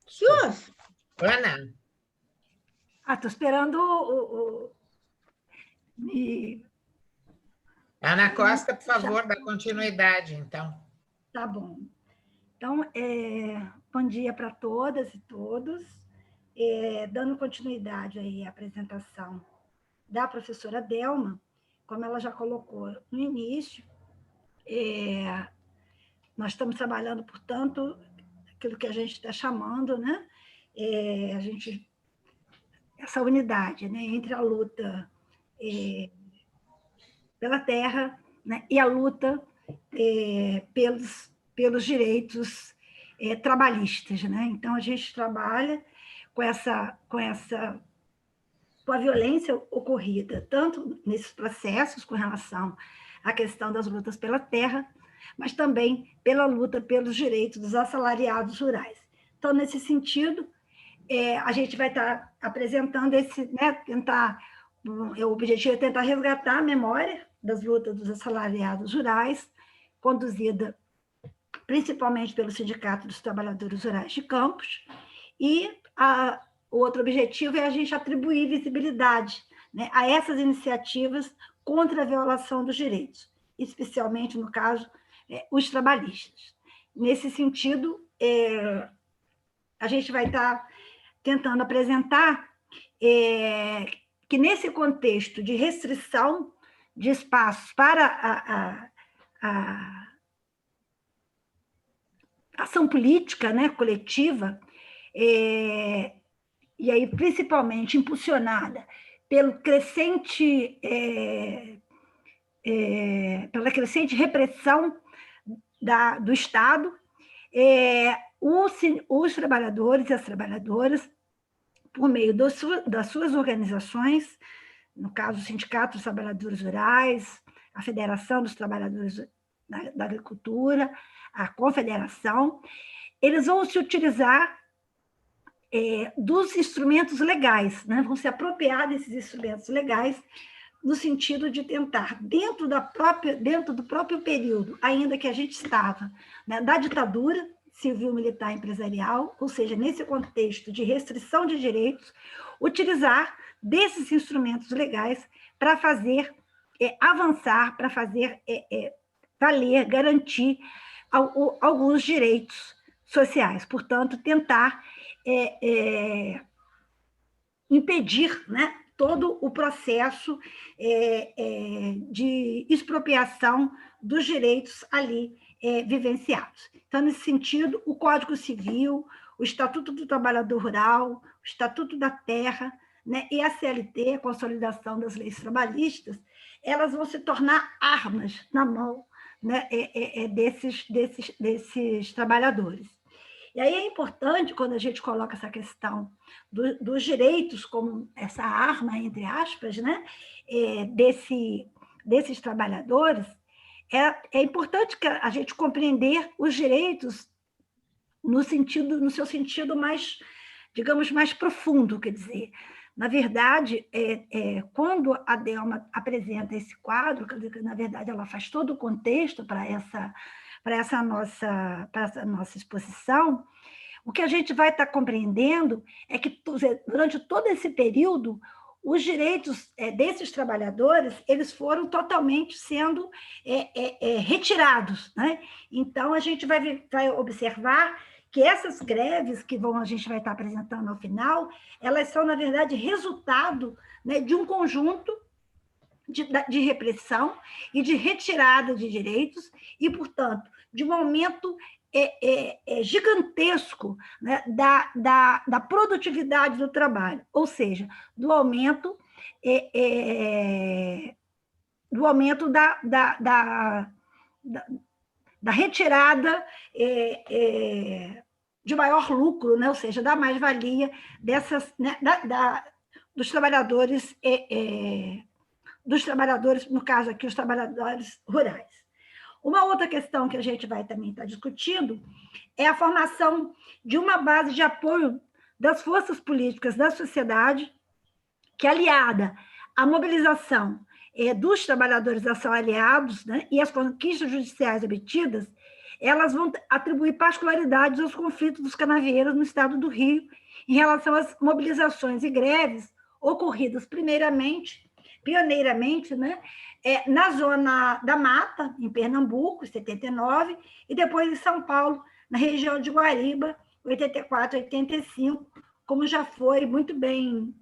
Que houve? Ana? Estou esperando Ana Costa, por favor, dá continuidade, então. Tá bom. Então, bom dia para todas e todos. Dando continuidade aí à apresentação da professora Delma, como ela já colocou no início, nós estamos trabalhando, portanto, aquilo que a gente está chamando, né? Essa unidade, né, entre a luta pela terra, né, e a luta pelos direitos trabalhistas, né? Então, a gente trabalha com a violência ocorrida, tanto nesses processos com relação à questão das lutas pela terra, mas também pela luta pelos direitos dos assalariados rurais. Então, nesse sentido, a gente vai estar apresentando o objetivo é tentar resgatar a memória das lutas dos assalariados rurais, conduzida principalmente pelo Sindicato dos Trabalhadores Rurais de Campos, e o outro objetivo é a gente atribuir visibilidade, né, a essas iniciativas contra a violação dos direitos, especialmente, no caso, os trabalhistas. Nesse sentido, a gente vai estar tentando apresentar que, nesse contexto de restrição de espaços para a ação política, né, coletiva, e aí principalmente impulsionada pela crescente repressão do Estado, os trabalhadores e as trabalhadoras, por meio das suas organizações, no caso, o Sindicato dos Trabalhadores Rurais, a Federação dos Trabalhadores da Agricultura, a Confederação, eles vão se utilizar dos instrumentos legais, né? Vão se apropriar desses instrumentos legais no sentido de tentar, dentro do próprio período, ainda que a gente estava, né, da ditadura civil, militar, empresarial, ou seja, nesse contexto de restrição de direitos, utilizar desses instrumentos legais para fazer avançar, para fazer valer, garantir alguns direitos sociais. Portanto, tentar impedir, né, todo o processo de expropriação dos direitos ali vivenciados. Então, nesse sentido, o Código Civil, o Estatuto do Trabalhador Rural, o Estatuto da Terra, né, e a CLT, a Consolidação das Leis Trabalhistas, elas vão se tornar armas na mão, né, desses trabalhadores. E aí é importante, quando a gente coloca essa questão dos direitos como essa arma, entre aspas, né, desses trabalhadores, é importante que a gente compreender os direitos no seu sentido mais, digamos, mais profundo, quer dizer, na verdade, quando a Delma apresenta esse quadro, quer dizer, que, na verdade, ela faz todo o contexto para essa nossa exposição, o que a gente vai estar compreendendo é que, durante todo esse período, os direitos desses trabalhadores, eles foram totalmente sendo retirados, né? Então, a gente vai observar que essas greves que a gente vai estar apresentando ao final, elas são, na verdade, resultado, né, de um conjunto de repressão e de retirada de direitos e, portanto, de um aumento gigantesco, né, da produtividade do trabalho, ou seja, do aumento da retirada de maior lucro, né, ou seja, da mais-valia dessas, né, dos trabalhadores, no caso aqui, os trabalhadores rurais. Uma outra questão que a gente vai também estar discutindo é a formação de uma base de apoio das forças políticas da sociedade, que, aliada à mobilização dos trabalhadores assalariados, né, e as conquistas judiciais obtidas, elas vão atribuir particularidades aos conflitos dos canavieiros no estado do Rio, em relação às mobilizações e greves ocorridas pioneiramente, né, na zona da Mata, em Pernambuco, em 79, e depois em São Paulo, na região de Guariba, 84, 85, como já foi muito bem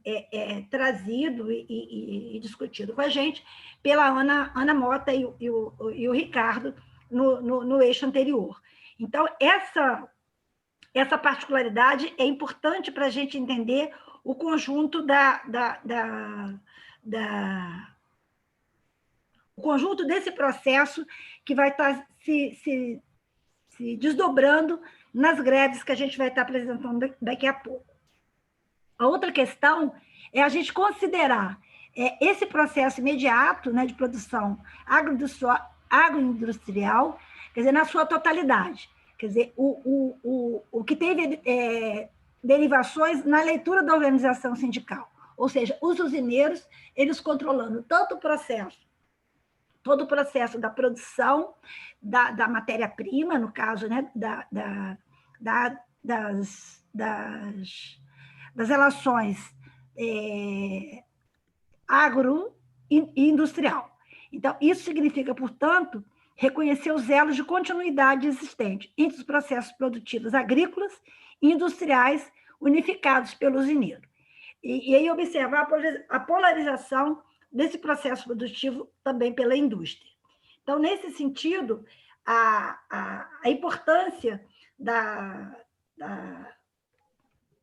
trazido e discutido com a gente pela Ana Mota e o Ricardo no eixo anterior. Então, essa particularidade é importante para a gente entender o conjunto o conjunto desse processo que vai estar se desdobrando nas greves que a gente vai estar apresentando daqui a pouco. A outra questão é a gente considerar esse processo imediato, né, de produção agroindustrial quer dizer, na sua totalidade. Quer dizer, o que teve derivações na leitura da organização sindical, ou seja, os usineiros, eles controlando tanto o processo, todo o processo da produção da matéria-prima, no caso, né, das relações agro e industrial. Então, isso significa, portanto, reconhecer os elos de continuidade existente entre os processos produtivos agrícolas e industriais unificados pelo usineiro. E aí observar a polarização desse processo produtivo também pela indústria. Então, nesse sentido, a importância da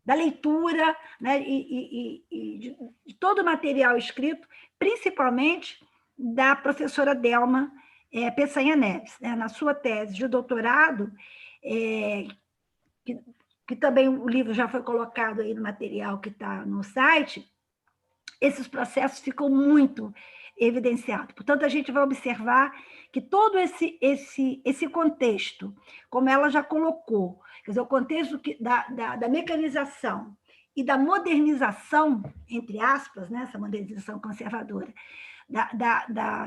leitura, né, e de todo o material escrito, principalmente da professora Delma Peçanha Neves, né, na sua tese de doutorado, que também o livro já foi colocado aí no material que está no site, esses processos ficam muito evidenciados. Portanto, a gente vai observar que todo esse contexto, como ela já colocou, quer dizer, o contexto da mecanização e da modernização, entre aspas, né, essa modernização conservadora,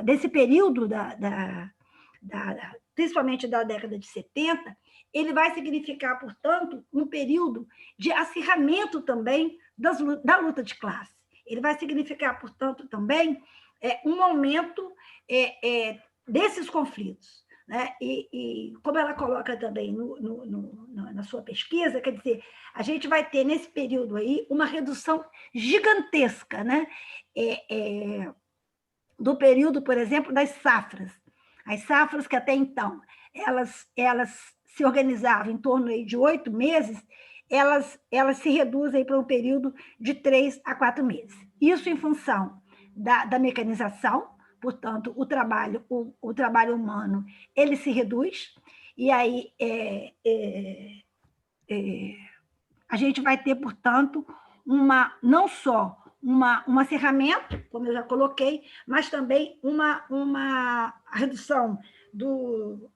desse período, principalmente da década de 70, ele vai significar, portanto, um período de acirramento também da luta de classe. Ele vai significar, portanto, também um aumento desses conflitos, né? E como ela coloca também na sua pesquisa, quer dizer, a gente vai ter nesse período aí uma redução gigantesca, né? Do período, por exemplo, das safras. As safras que até então elas se organizavam em torno aí de 8 meses, elas se reduzem para um período de 3 a 4 meses. Isso em função da mecanização, portanto, o trabalho humano ele se reduz, e aí a gente vai ter, portanto, não só um acerramento, como eu já coloquei, mas também uma redução do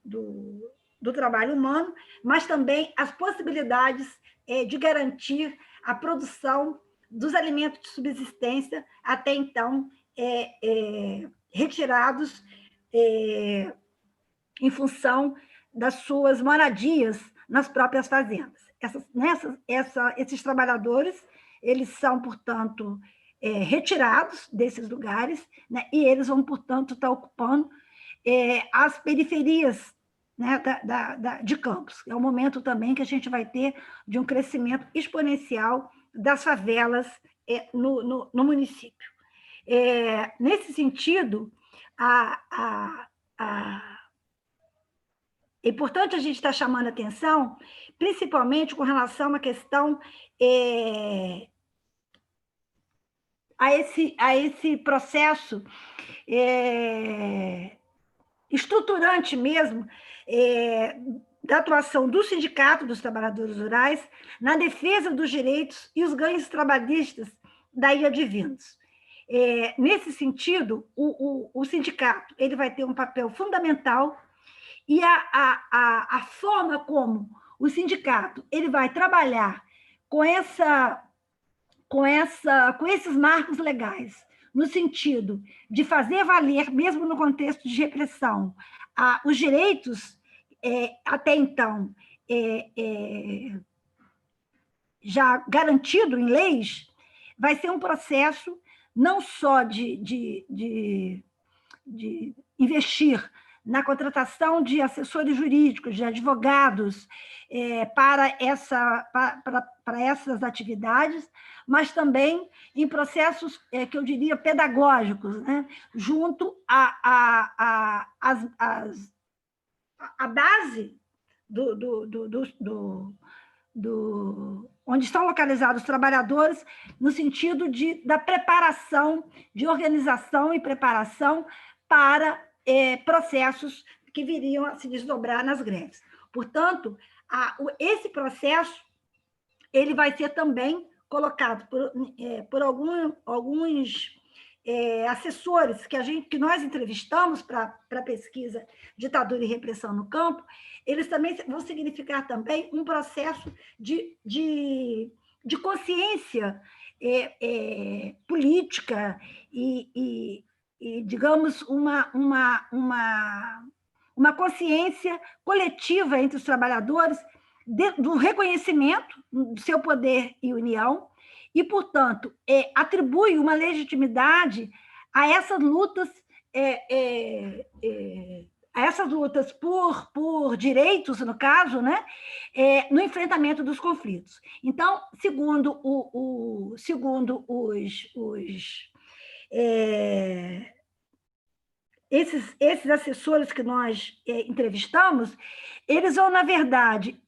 trabalho humano, mas também as possibilidades de garantir a produção dos alimentos de subsistência, até então retirados em função das suas moradias nas próprias fazendas. Esses trabalhadores, eles são, portanto, retirados desses lugares, né, e eles vão, portanto, estar ocupando as periferias, né, de campos. É um momento também que a gente vai ter de um crescimento exponencial das favelas no município. Nesse sentido, é importante a gente estar chamando a atenção, principalmente com relação a uma questão a esse processo estruturante mesmo da atuação do Sindicato dos Trabalhadores Rurais na defesa dos direitos e os ganhos trabalhistas daí advindos. Nesse sentido, o sindicato ele vai ter um papel fundamental, e a forma como o sindicato ele vai trabalhar com esses marcos legais, no sentido de fazer valer, mesmo no contexto de repressão, os direitos até então já garantido em leis, vai ser um processo não só de investir na contratação de assessores jurídicos, de advogados para essas atividades, mas também em processos que eu diria pedagógicos, né? Junto à base onde estão localizados os trabalhadores, no sentido da preparação, de organização e preparação para processos que viriam a se desdobrar nas greves. Portanto, esse processo ele vai ser também colocado por alguns assessores que nós entrevistamos para a pesquisa Ditadura e Repressão no Campo, eles também vão significar também um processo de consciência política e, digamos, uma consciência coletiva entre os trabalhadores do reconhecimento do seu poder e união, e, portanto, atribui uma legitimidade a essas lutas, por direitos, no caso, né, no enfrentamento dos conflitos. Então, segundo esses assessores que nós entrevistamos, eles vão, na verdade,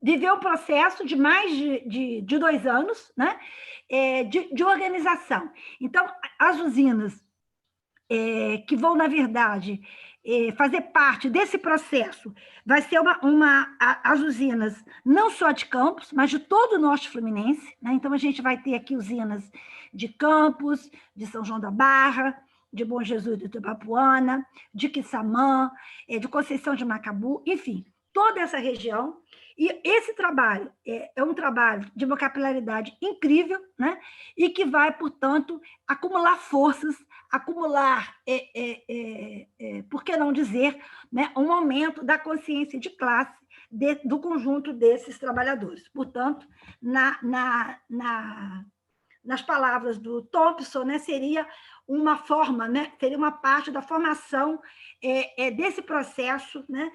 viver um processo de mais de 2 anos, né, de organização. Então, as usinas que vão, na verdade, fazer parte desse processo, vai ser as usinas não só de Campos, mas de todo o Norte Fluminense, né? Então, a gente vai ter aqui usinas de Campos, de São João da Barra, de Bom Jesus do Itabapuana, de Quissamã, de Conceição de Macabu, enfim, toda essa região. E esse trabalho é um trabalho de uma capilaridade incrível, né? E que vai, portanto, acumular forças, acumular, por que não dizer, né, um aumento da consciência de classe do conjunto desses trabalhadores. Portanto, nas palavras do Thompson, né, seria uma forma, né, seria uma parte da formação desse processo, né,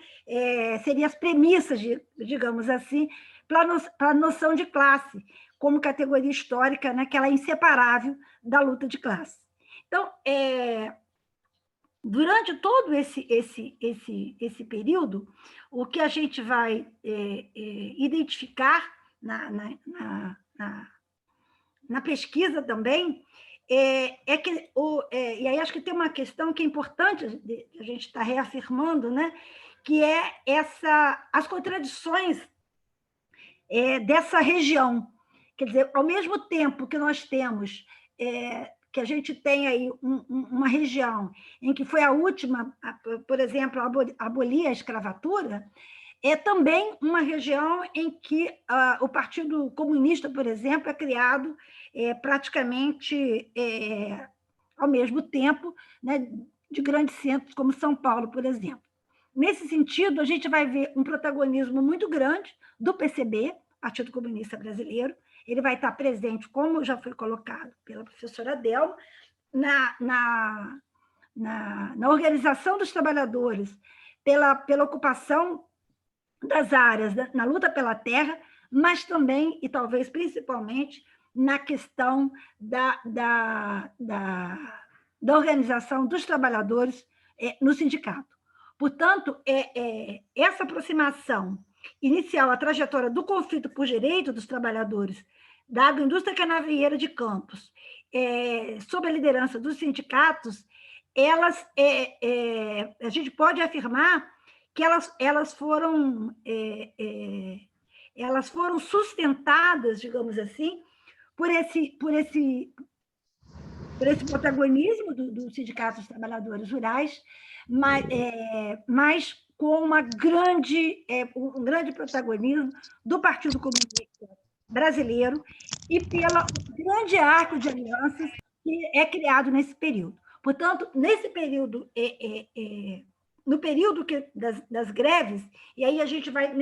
seria as premissas, digamos assim, para a noção de classe, como categoria histórica, né, que ela é inseparável da luta de classe. Então, durante todo esse período, o que a gente vai identificar na pesquisa também e aí acho que tem uma questão que é importante a gente estar reafirmando, né, que é as contradições dessa região. Quer dizer, ao mesmo tempo que nós temos que a gente tem aí uma região em que foi a última, por exemplo, a abolir a escravatura, é também uma região em que o Partido Comunista, por exemplo, é criado praticamente ao mesmo tempo, né, de grandes centros como São Paulo, por exemplo. Nesse sentido, a gente vai ver um protagonismo muito grande do PCB, Partido Comunista Brasileiro. Ele vai estar presente, como já foi colocado pela professora Delma, na organização dos trabalhadores, pela ocupação das áreas, na luta pela terra, mas também, e talvez principalmente, na questão da organização dos trabalhadores no sindicato. Portanto, essa aproximação inicial, a trajetória do conflito por direito dos trabalhadores da agroindústria canavieira de Campos, sob a liderança dos sindicatos, a gente pode afirmar que elas foram sustentadas, digamos assim, por esse protagonismo do Sindicato dos Trabalhadores Rurais, mas com um grande protagonismo do Partido Comunista Brasileiro e pelo grande arco de alianças que é criado nesse período. Portanto, nesse período, no período das greves, e aí a gente vai,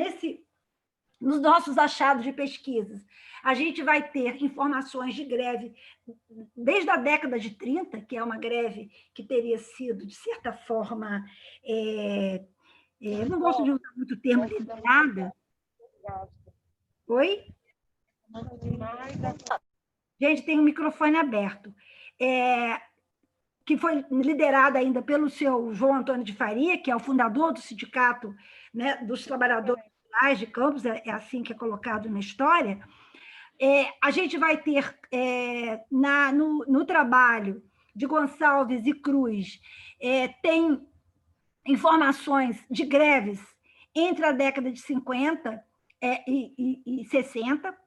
nos nossos achados de pesquisas, a gente vai ter informações de greve desde a década de 30, que é uma greve que teria sido, de certa forma, eu não gosto de usar muito o termo liderada. Oi? Gente, tem um microfone aberto. Que foi liderada ainda pelo seu João Antônio de Faria, que é o fundador do Sindicato, né, dos Trabalhadores Rurais de Campos, é assim que é colocado na história. A gente vai ter, no trabalho de Gonçalves e Cruz, tem informações de greves entre a década de 50 e 60,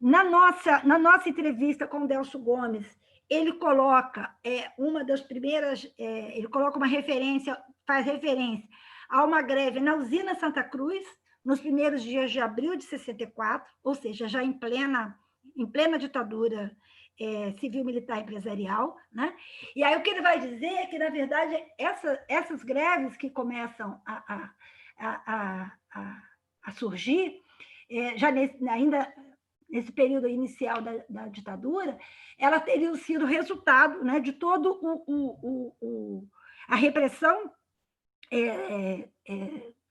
Na nossa entrevista com o Delcio Gomes, ele coloca uma das primeiras, ele coloca uma referência, faz referência a uma greve na usina Santa Cruz, nos primeiros dias de abril de 64, ou seja, já em plena ditadura civil-militar empresarial, né? E aí o que ele vai dizer é que, na verdade, essas greves que começam a surgir, já ainda nesse período inicial da ditadura, ela teria sido resultado, né, de todo a repressão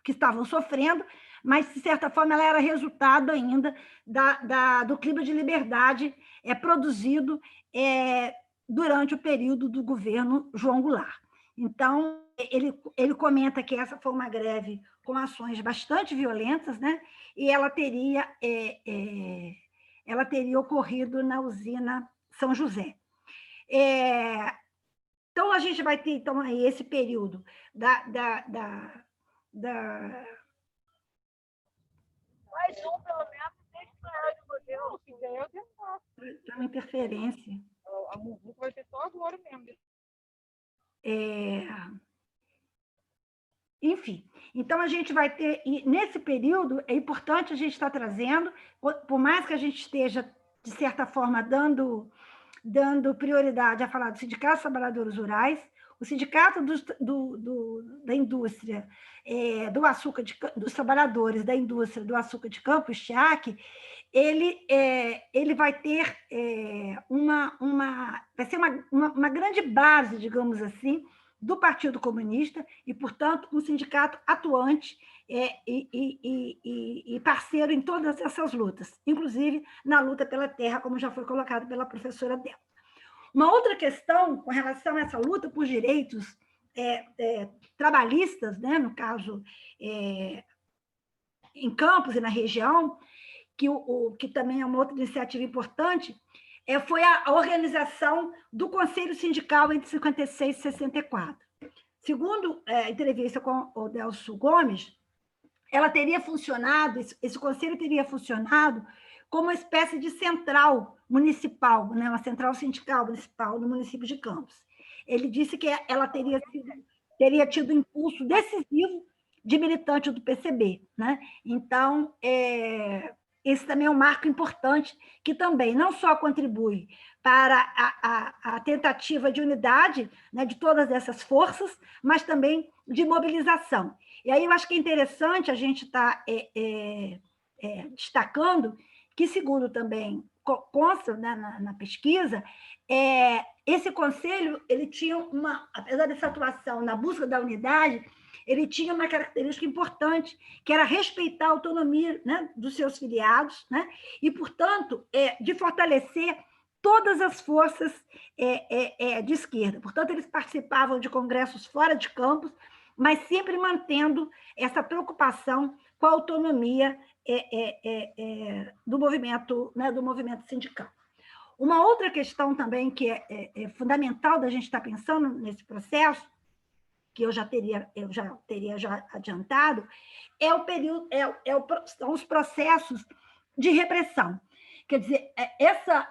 que estavam sofrendo, mas, de certa forma, ela era resultado ainda do clima de liberdade produzido durante o período do governo João Goulart. Então, ele comenta que essa foi uma greve com ações bastante violentas, né? E ela teria ocorrido na usina São José. Então, a gente vai ter aí esse período Mais um, pelo menos, deixa para ela de modelo. Se quiser, eu tentar. Está uma interferência. A Muvuca vai ter só agora mesmo. Enfim, então a gente vai ter, e nesse período é importante a gente estar trazendo, por mais que a gente esteja, de certa forma, dando prioridade a falar do Sindicato dos Trabalhadores Rurais, o Sindicato da Indústria do Açúcar, dos Trabalhadores da Indústria do Açúcar de Campos Chiaque, ele vai ter vai ser uma grande base, digamos assim, do Partido Comunista e, portanto, um sindicato atuante e parceiro em todas essas lutas, inclusive na luta pela terra, como já foi colocado pela professora Delma. Uma outra questão com relação a essa luta por direitos trabalhistas, né, no caso, em Campos e na região, que também é uma outra iniciativa importante, foi a organização do Conselho Sindical entre 56 e 64. Segundo a entrevista com o Delcio Gomes, ela teria funcionado, esse conselho teria funcionado como uma espécie de central municipal, né, uma central sindical municipal no município de Campos. Ele disse que ela teria tido impulso decisivo de militante do PCB, né? Então, esse também é um marco importante que também não só contribui para a tentativa de unidade, né, de todas essas forças, mas também de mobilização. E aí eu acho que é interessante a gente estar destacando que, segundo também consta, né, na pesquisa, esse conselho, ele tinha apesar dessa atuação na busca da unidade, ele tinha uma característica importante, que era respeitar a autonomia, né, dos seus filiados, né, e, portanto, de fortalecer todas as forças de esquerda. Portanto, eles participavam de congressos fora de Campos, mas sempre mantendo essa preocupação com a autonomia do movimento, né, do movimento sindical. Uma outra questão também que é fundamental da gente estar pensando nesse processo, que eu já teria adiantado, são os processos de repressão. Quer dizer,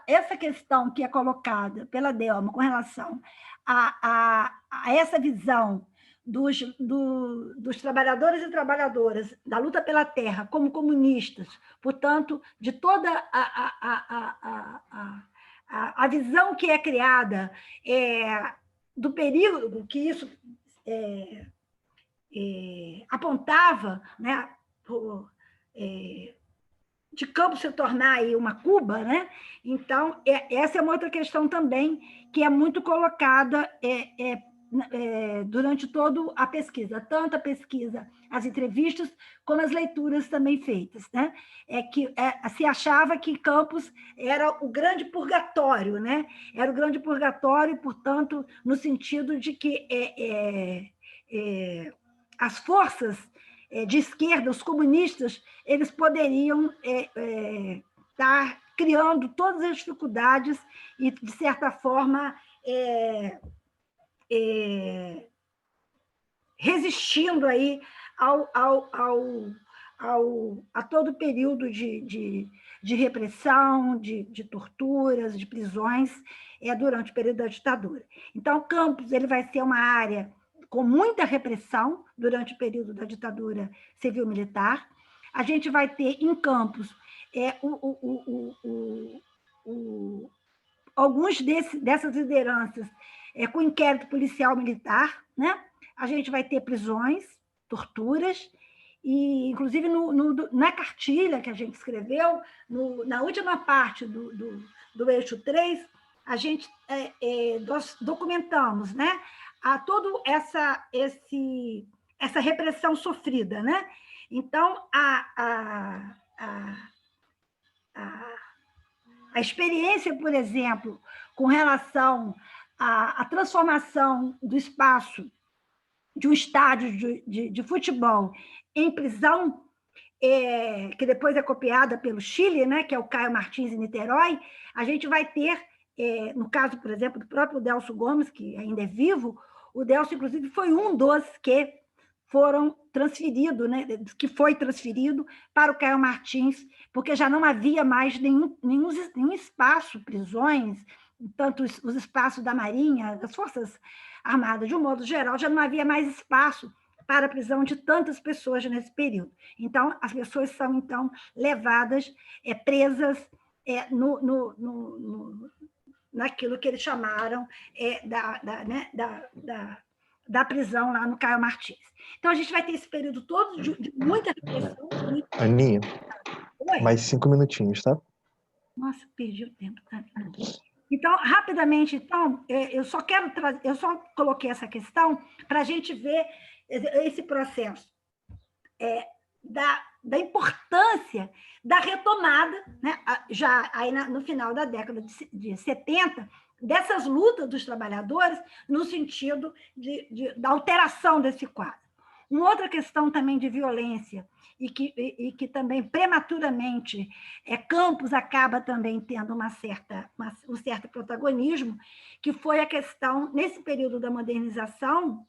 essa questão que é colocada pela Delma com relação a essa visão dos trabalhadores e trabalhadoras da luta pela terra como comunistas, portanto, de toda a visão que é criada do perigo que isso apontava, né, de Campos se tornar aí uma Cuba, né? Então, essa é uma outra questão também que é muito colocada durante toda a pesquisa, tanto a pesquisa, as entrevistas, como as leituras também feitas, né? Se achava que Campos era o grande purgatório, né? Era o grande purgatório, portanto, no sentido de que as forças de esquerda, os comunistas, eles poderiam estar criando todas as dificuldades e, de certa forma, resistindo aí a todo o período de repressão, de torturas, de prisões, durante o período da ditadura. Então, Campos ele vai ser uma área com muita repressão durante o período da ditadura civil-militar. A gente vai ter em Campos alguns dessas lideranças com inquérito policial militar, né? A gente vai ter prisões, torturas, e, inclusive, na cartilha que a gente escreveu, na última parte do eixo 3, nós documentamos, né, toda essa repressão sofrida. Né? Então, a experiência, por exemplo, com relação à transformação do espaço de um estádio de futebol em prisão, que depois é copiada pelo Chile, né, que é o Caio Martins em Niterói, a gente vai ter, no caso, por exemplo, do próprio Delso Gomes, que ainda é vivo, o Delso, inclusive, foi um dos que foram transferidos, né, que foi transferido para o Caio Martins, porque já não havia mais nenhum espaço, prisões, tanto os espaços da Marinha, das Forças Armadas, de um modo geral, já não havia mais espaço para a prisão de tantas pessoas nesse período. Então, as pessoas são, então, levadas, presas naquilo que eles chamaram da prisão lá no Caio Martins. Então, a gente vai ter esse período todo de muita repressão. Aninha, mais 5 minutinhos, tá? Nossa, perdi o tempo. Tá? Então, rapidamente, eu só coloquei essa questão para a gente ver esse processo da importância da retomada, né, já aí no final da década de 70, dessas lutas dos trabalhadores no sentido da alteração desse quadro. Uma outra questão também de violência, e que também prematuramente Campos acaba também tendo um certo protagonismo, que foi a questão, nesse período da modernização,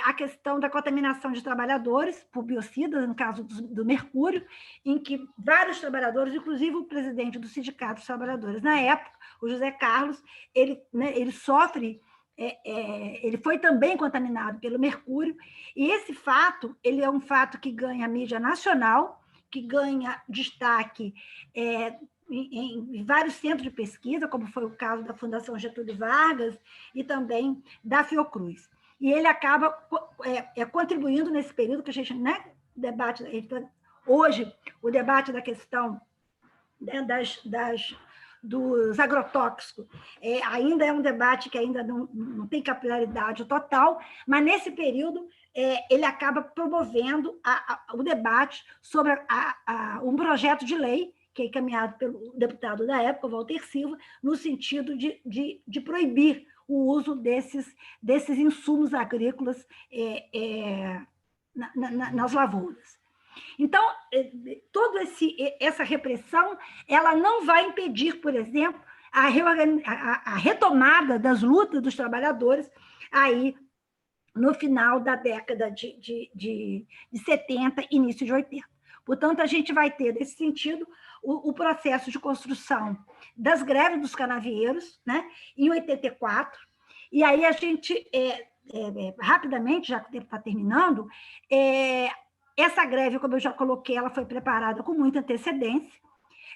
a questão da contaminação de trabalhadores por biocidas, no caso do mercúrio, em que vários trabalhadores, inclusive o presidente do Sindicato dos Trabalhadores na época, o José Carlos, ele sofre, ele foi também contaminado pelo mercúrio, e esse fato ele é um fato que ganha mídia nacional, que ganha destaque em vários centros de pesquisa, como foi o caso da Fundação Getúlio Vargas e também da Fiocruz. E ele acaba contribuindo nesse período que a gente, né, debate, hoje, o debate da questão, né, dos agrotóxicos ainda é um debate que ainda não tem capilaridade total, mas nesse período ele acaba promovendo o debate sobre um projeto de lei que é encaminhado pelo deputado da época, Walter Silva, no sentido de proibir o uso desses insumos agrícolas nas lavouras. Então, toda essa repressão ela não vai impedir, por exemplo, a retomada das lutas dos trabalhadores aí no final da década de 70, início de 80. Portanto, a gente vai ter, nesse sentido, o processo de construção das greves dos canavieiros, né, em 84, e aí a gente, rapidamente, já que o tempo está terminando, essa greve, como eu já coloquei, ela foi preparada com muita antecedência.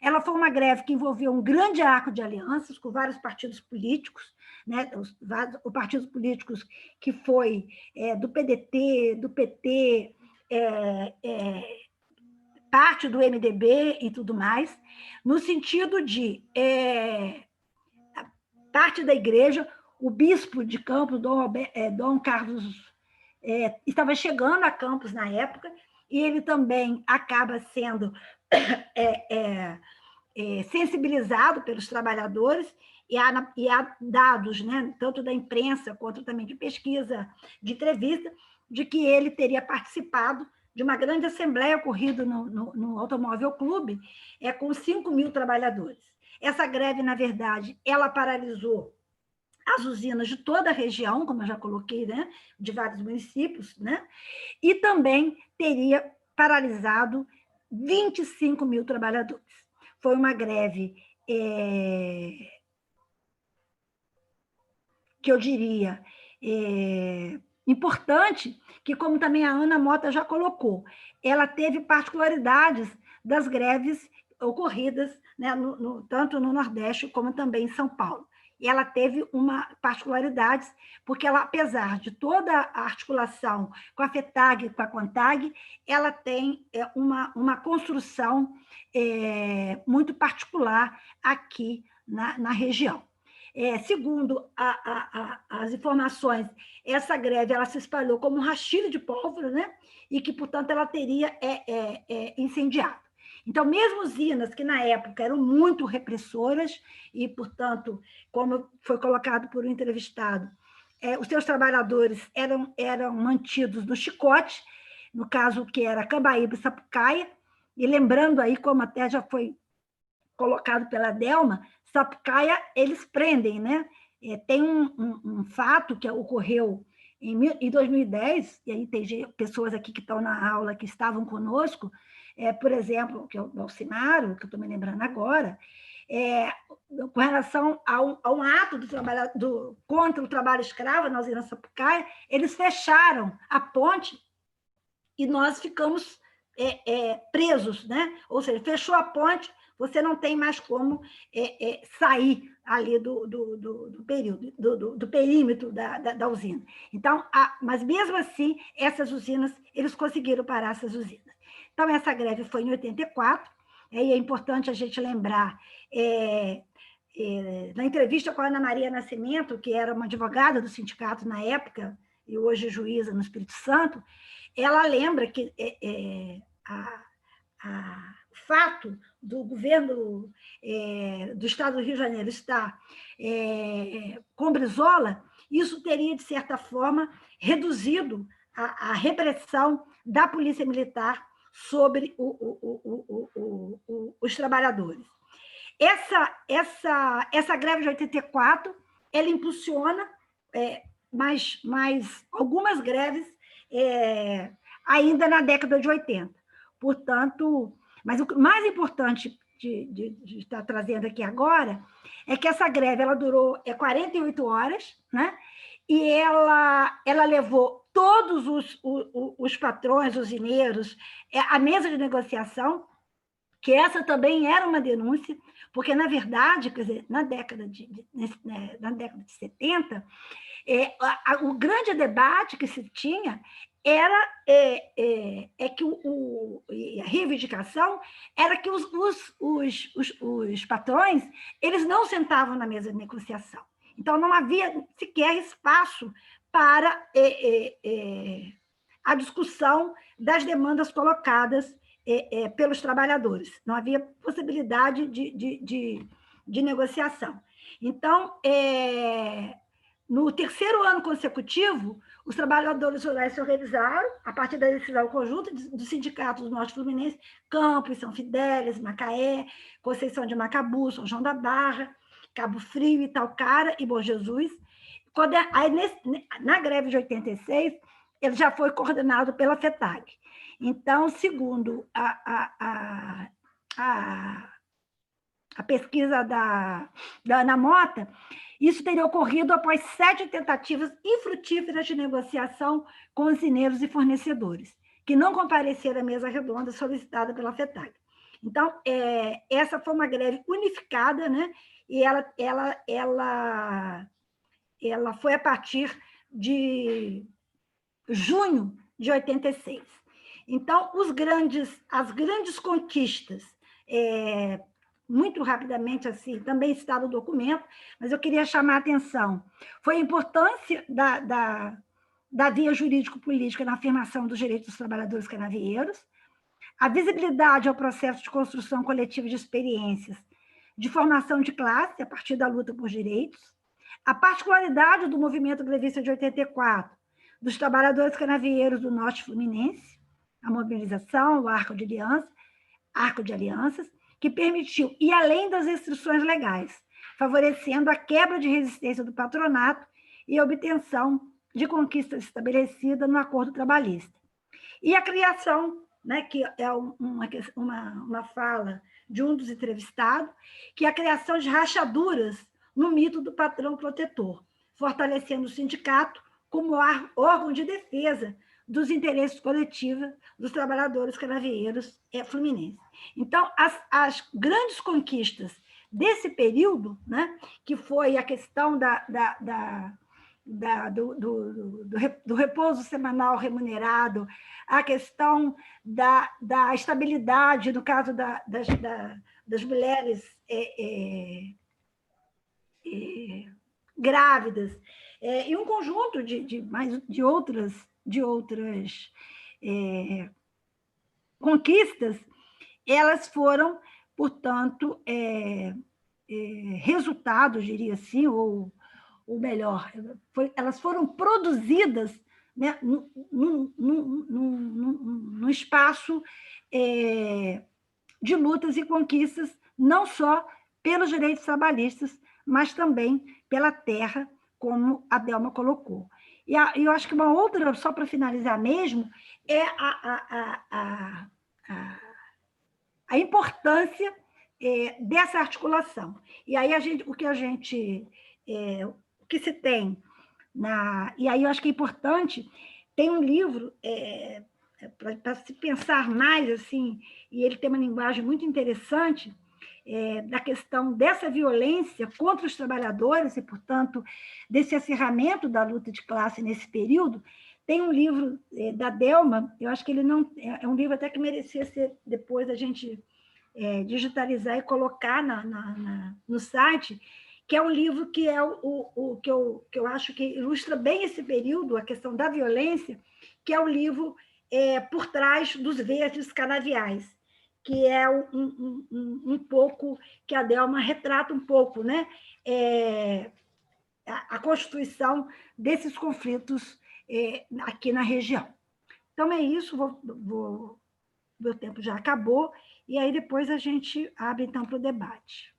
Ela foi uma greve que envolveu um grande arco de alianças com vários partidos políticos, né? Os partidos políticos que foi do PDT, do PT, parte do MDB e tudo mais, no sentido de parte da igreja, o bispo de Campos, Dom Carlos, estava chegando a Campos na época, e ele também acaba sendo sensibilizado pelos trabalhadores, e há dados, né, tanto da imprensa quanto também de pesquisa, de entrevista, de que ele teria participado de uma grande assembleia ocorrida no Automóvel Clube, com 5.000 trabalhadores. Essa greve, na verdade, ela paralisou as usinas de toda a região, como eu já coloquei, né, de vários municípios, né, e também teria paralisado 25 mil trabalhadores. Foi uma greve que eu diria importante, que, como também a Ana Mota já colocou, ela teve particularidades das greves ocorridas, né, tanto no Nordeste como também em São Paulo. E ela teve uma particularidade, porque ela, apesar de toda a articulação com a FETAG e com a CONTAG, ela tem uma construção muito particular aqui na região. Segundo as informações, essa greve ela se espalhou como um rastilho de pólvora, né? E que, portanto, ela teria incendiado. Então, mesmo usinas que, na época, eram muito repressoras e, portanto, como foi colocado por um entrevistado, os seus trabalhadores eram mantidos no chicote, no caso que era Cambaíba e Sapucaia, e lembrando aí, como até já foi colocado pela Delma, Sapucaia, eles prendem, né? Tem um fato que ocorreu em 2010, e aí tem pessoas aqui que estão na aula que estavam conosco, por exemplo, que é o Alcimaro, que eu estou me lembrando agora, com relação a um ato contra o trabalho escravo na usina Sapucaia, eles fecharam a ponte e nós ficamos presos, né? Ou seja, fechou a ponte, você não tem mais como sair ali do perímetro da usina. Então, mas mesmo assim, essas usinas, eles conseguiram parar essas usinas. Então, essa greve foi em 84, e é importante a gente lembrar, na entrevista com a Ana Maria Nascimento, que era uma advogada do sindicato na época, e hoje juíza no Espírito Santo, ela lembra que o fato do governo do Estado do Rio de Janeiro estar com Brizola, isso teria, de certa forma, reduzido a repressão da Polícia Militar sobre os trabalhadores. Essa greve de 84, ela impulsiona mais algumas greves ainda na década de 80. Portanto, mas o mais importante de estar trazendo aqui agora é que essa greve ela durou 48 horas, né? E ela levou todos os patrões, os usineiros, à mesa de negociação, que essa também era uma denúncia, porque, na verdade, quer dizer, na década de 70, o grande debate que se tinha era que a reivindicação era que os patrões eles não sentavam na mesa de negociação. Então, não havia sequer espaço para a discussão das demandas colocadas pelos trabalhadores. Não havia possibilidade de negociação. Então, no terceiro ano consecutivo, os trabalhadores rurais se organizaram, a partir da decisão conjunta dos sindicatos do Norte Fluminense, Campos, São Fidélis, Macaé, Conceição de Macabu, São João da Barra, Cabo Frio, Itaocara e Bom Jesus. Na greve de 86, ele já foi coordenado pela FETAG. Então, segundo a pesquisa da Ana Mota, isso teria ocorrido após 7 tentativas infrutíferas de negociação com usineiros e fornecedores, que não compareceram à mesa redonda solicitada pela FETAG. Então, essa foi uma greve unificada, né? E ela foi a partir de junho de 86. Então, as grandes conquistas, muito rapidamente, assim, também está no documento, mas eu queria chamar a atenção. Foi a importância da via jurídico-política na afirmação dos direitos dos trabalhadores canavieiros, a visibilidade ao processo de construção coletiva de experiências de formação de classe, a partir da luta por direitos, a particularidade do movimento grevista de 84, dos trabalhadores canavieiros do Norte Fluminense, a mobilização, o arco de alianças, que permitiu ir além das restrições legais, favorecendo a quebra de resistência do patronato e a obtenção de conquistas estabelecidas no acordo trabalhista. E a criação né, que é uma fala de um dos entrevistados, que é a criação de rachaduras no mito do patrão protetor, fortalecendo o sindicato como órgão de defesa dos interesses coletivos dos trabalhadores cravieiros fluminenses. Então, as grandes conquistas desse período, né, que foi a questão do repouso semanal remunerado, a questão da estabilidade, no caso das mulheres grávidas, e um conjunto de outras conquistas, elas foram, portanto, resultados, diria assim, ou melhor, elas foram produzidas, né, no espaço de lutas e conquistas, não só pelos direitos trabalhistas, mas também pela terra, como a Delma colocou. E eu acho que uma outra, só para finalizar mesmo, é a importância dessa articulação. E aí o que se tem e aí eu acho que é importante, tem um livro para se pensar mais, assim, e ele tem uma linguagem muito interessante, da questão dessa violência contra os trabalhadores e, portanto, desse acirramento da luta de classe nesse período. Tem um livro da Delma, eu acho que ele não é um livro até que merecia ser depois a gente digitalizar e colocar no site, que é um livro que é o que eu acho que ilustra bem esse período, a questão da violência, que é o livro Por Trás dos Verdes Canaviais, que é um pouco, que a Delma retrata um pouco, né? A constituição desses conflitos aqui na região. Então, é isso, meu tempo já acabou, e aí depois a gente abre, então, para o debate.